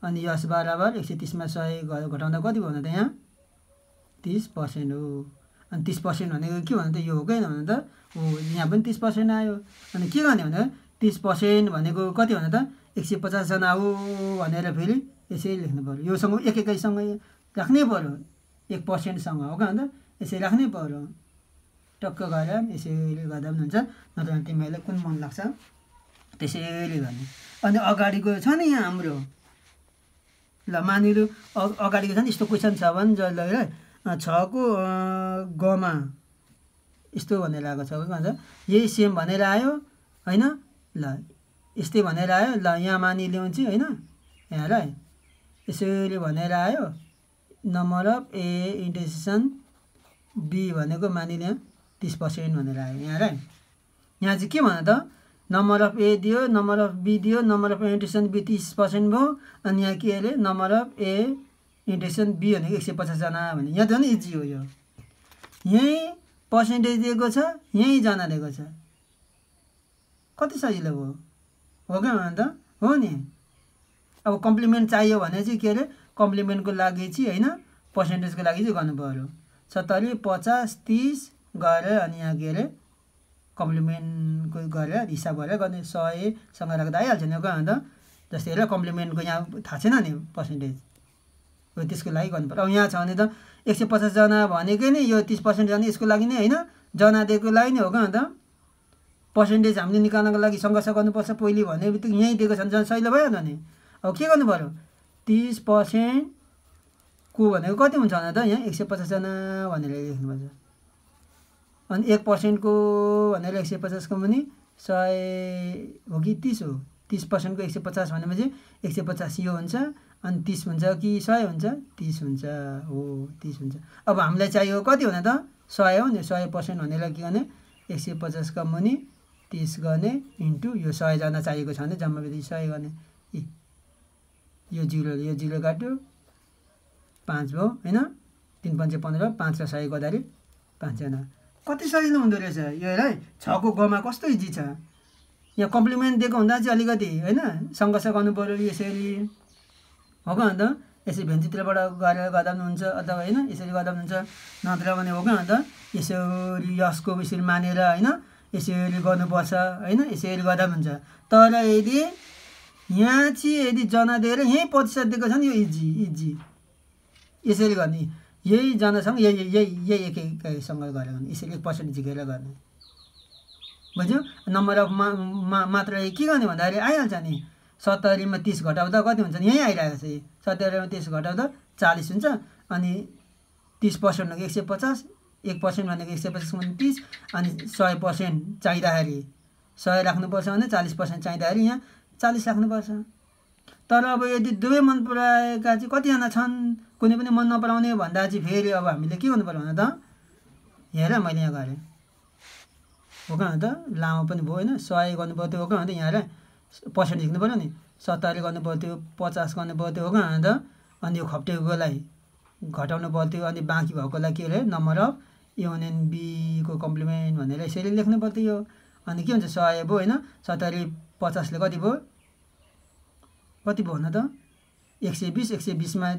[SPEAKER 1] अनि यस बराबर 130 मा 100 घटाउँदा कति भयो त यहाँ 30% हो। अनि 30% भनेको के भन्नु त यो हो कैन भन्नु त हो। यहाँ पनि 30% आयो। अनि के गर्ने भन्दा 30% भनेको कति भन्नु त 150 जना हो भनेर फेरि यसरी लेख्नु पऱ्यो। योसँग एकैसँग राख्नै पऱ्यो 1%सँग हो क्या त यसरी राख्नै पऱ्यो। टक्क गरेर यसरी गर्दा पनि हुन्छ। नत्र तिमीहरूलाई कुन मन लाग्छ त्यसैले गर्ने। अनि अगाडिको छ नि यहाँ हाम्रो ल मानिलिउँ अगाडिको छ नि यस्तो क्वेसन छ भने जसलाई 6 को गमा यस्तो भनेर आएको छ भन्छ यही सेम भनेर आयो होइन। ल यस्तै भनेर आयो। ल यहाँ मानिलिउँ चाहिँ होइन यहाँ र यसरी भनेर आयो number of A intersection B भनेको मानिलिउँ 30% भनेर आयो यहाँ र। यहाँ चाहिँ के भन्यो त नम्बर अफ ए दियो नम्बर अफ बी दियो नम्बर अफ इन्टरसेक्सन बी 30% भयो। अनि यहाँ के अरे number of A intersection B भनेको 150 जना भने यहाँ त नि इजी हो। यो यहीँ पर्सेन्टेज दिएको छ यहीँ जना दिएको छ कति सजिलो हो क्या अन्त हो नि। अब कम्प्लिमेन्ट चाहियो भने चाहिँ के अरे कम्प्लिमेन्टको लागि चाहिँ होइन पर्सेन्टेजको लागि चाहिँ गर्नु पऱ्यो 70 50 30 गरेर अनि यहाँ के अरे कम्प्लिमेन्टको गरेर हिसाब गरेर गर्ने 100सँग राख्दा आइहाल्छ नि क्या अन्त। जस्तै हेर कम्प्लिमेन्टको यहाँ थाहा छैन नि पर्सेन्टेज हो त्यसको लागि गर्नु पर्छ। अब यहाँ छ भने त 150 जना भनेकै नै यो 30% जाने यसको लागि नै होइन जना दिएको लागि नै हो क्या अन्त। पर्सेन्टेज हामीले निकाल्नको लागि सङ्घर्ष गर्नुपर्छ पहिले भने बित्तिकै यहीँ दिएको छ भने झन् सहिलो भइहाल्यो नि। अब के गर्नु पऱ्यो 30% को भनेको कति हुन्छ भने त यहाँ 150 जना भनेर लेख्नुपर्छ। अनि 1% को भनेर 150 को पनि 100 हो कि 30 हो 30% को 150 भनेपछि 150 यो हुन्छ अनि 30 हुन्छ कि 100 हुन्छ 30 हुन्छ हो 30 हुन्छ। अब हामीलाई चाहियो कति भने त 100 हो नि 100% भनेर के गर्ने 150 का मुनि 30 गर्ने इन्टु यो 100 जना चाहिएको छ भने जम्मा बित्ति 100 गर्ने यो जिरो काट्यो 5 भयो होइन 3 5 15 5 र 100 गर्दाखेरि 5 जना कति सजिलो हुँदो रहेछ यो हेर है 6 को गमा कस्तो इजी छ। यहाँ कम्प्लिमेन्ट दिएको हुँदा चाहिँ अलिकति होइन सङ्घर्ष गर्नु पऱ्यो यसरी हो क्या अन्त। यसरी भेन्चीतिरबाट गरेर गर्दा पनि हुन्छ अथवा होइन यसरी गर्दा पनि हुन्छ नत्र भने हो क्या अन्त यसरी यसको यसरी मानेर होइन यसरी गर्नुपर्छ होइन यसरी गर्दा पनि हुन्छ। तर यदि यहाँ चाहिँ यदि जना दिएर यहीँ प्रतिशत दिएको छ नि यो इजी यसरी गर्ने यही जनासँग यही एकैसँग गरेर गर्ने यसरी 1% झिकेर गर्ने बुझ्यो। नम्बर अफ मात्र के गर्ने भन्दाखेरि आइहाल्छ नि 70 मा 30 घटाउँदा कति हुन्छ नि यहीँ आइरहेको छ 70 मा 30 घटाउँदा 40 हुन्छ अनि 30% भनेको 150 1% भनेको 150 मा 30 अनि 100% चाहिँदाखेरि 100 राख्नुपर्छ भने 40% चाहिँदाखेरि यहाँ 40 राख्नुपर्छ। तर अब यदि दुवै मन पराएका चाहिँ कतिजना छन् कुनै पनि मन नपराउने भन्दा चाहिँ फेरि अब हामीले के गर्नु पर्यो भने त हेर मैले यहाँ गरेँ हो क्या अन्त लामो पनि भयो होइन 100 गर्नु पर्थ्यो हो क्या अन्त यहाँ हेर पर्सेन्ट झिक्नु पऱ्यो नि 70 गर्नु पर्थ्यो 50 गर्नु पर्थ्यो हो क्या अन्त। अनि यो खप्टेकोलाई घटाउनु पर्थ्यो अनि बाँकी भएकोलाई के अरे नम्बर अफ A1 को कम्प्लिमेन्ट भनेर यसरी लेख्नु पर्थ्यो यो। अनि के हुन्छ 100 भयो होइन 70 50 ले कति भयो न त 120 मा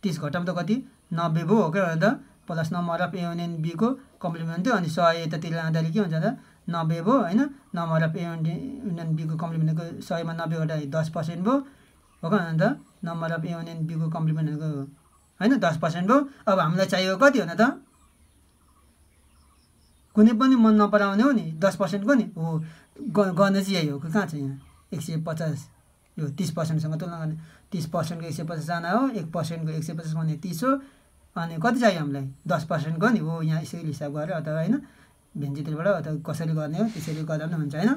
[SPEAKER 1] 30 घटाउँदा कति 90 भयो हो क्या अन्त प्लस नम्बर अफ A1 को कम्प्लिमेन्ट थियो अनि 100 यतातिर आउँदाखेरि के हुन्छ त 90 भयो होइन। नम्बर अफ A1 को कम्प्लिमेन्टको 100 मा 90 घटाए 10% भयो हो क्या अन्त। नम्बर अफ A1 को कम्प्लिमेन्टको होइन 10% भयो। अब हामीलाई चाहियो कति हो न त कुनै पनि मन नपराउने हो नि 10% को नि हो गर्ने चाहिँ यही हो कहाँ छ यहाँ 150 यो 30%सँग तुलना गर्ने 30% को 150 जना हो 1% को 150 भने 30 हो अनि कति चाहियो हामीलाई 10% को नि हो यहाँ यसरी हिसाब गरेर अथवा होइन भेन्चीतिरबाट अथवा कसरी गर्ने हो त्यसरी गर्दा पनि हुन्छ होइन।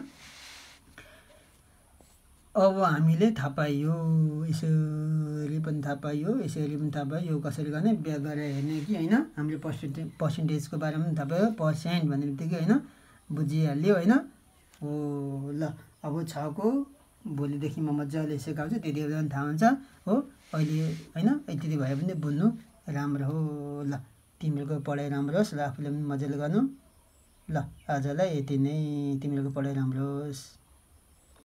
[SPEAKER 1] अब हामीले थाहा पाइयो यसरी पनि थाहा पाइयो यसरी पनि थाहा पाइयो यो कसरी गर्ने ब्याक गरेर हेर्ने कि होइन हामीले पर्सेन्टेजको बारेमा पनि थाहा पायो पर्सेन्ट भन्ने बित्तिकै होइन बुझिहाल्यो होइन हो। ल अब 6 को भोलिदेखि म मजाले सिकाउँछु त्यति बेला पनि थाहा हुन्छ हो। अहिले होइन यति भए पनि बुझ्नु राम्रो हो। ल तिमीहरूको पढाइ राम्रो होस् र आफूले पनि मजाले गर्नु। ल आजलाई यति नै तिमीहरूको पढाइ राम्रो होस्।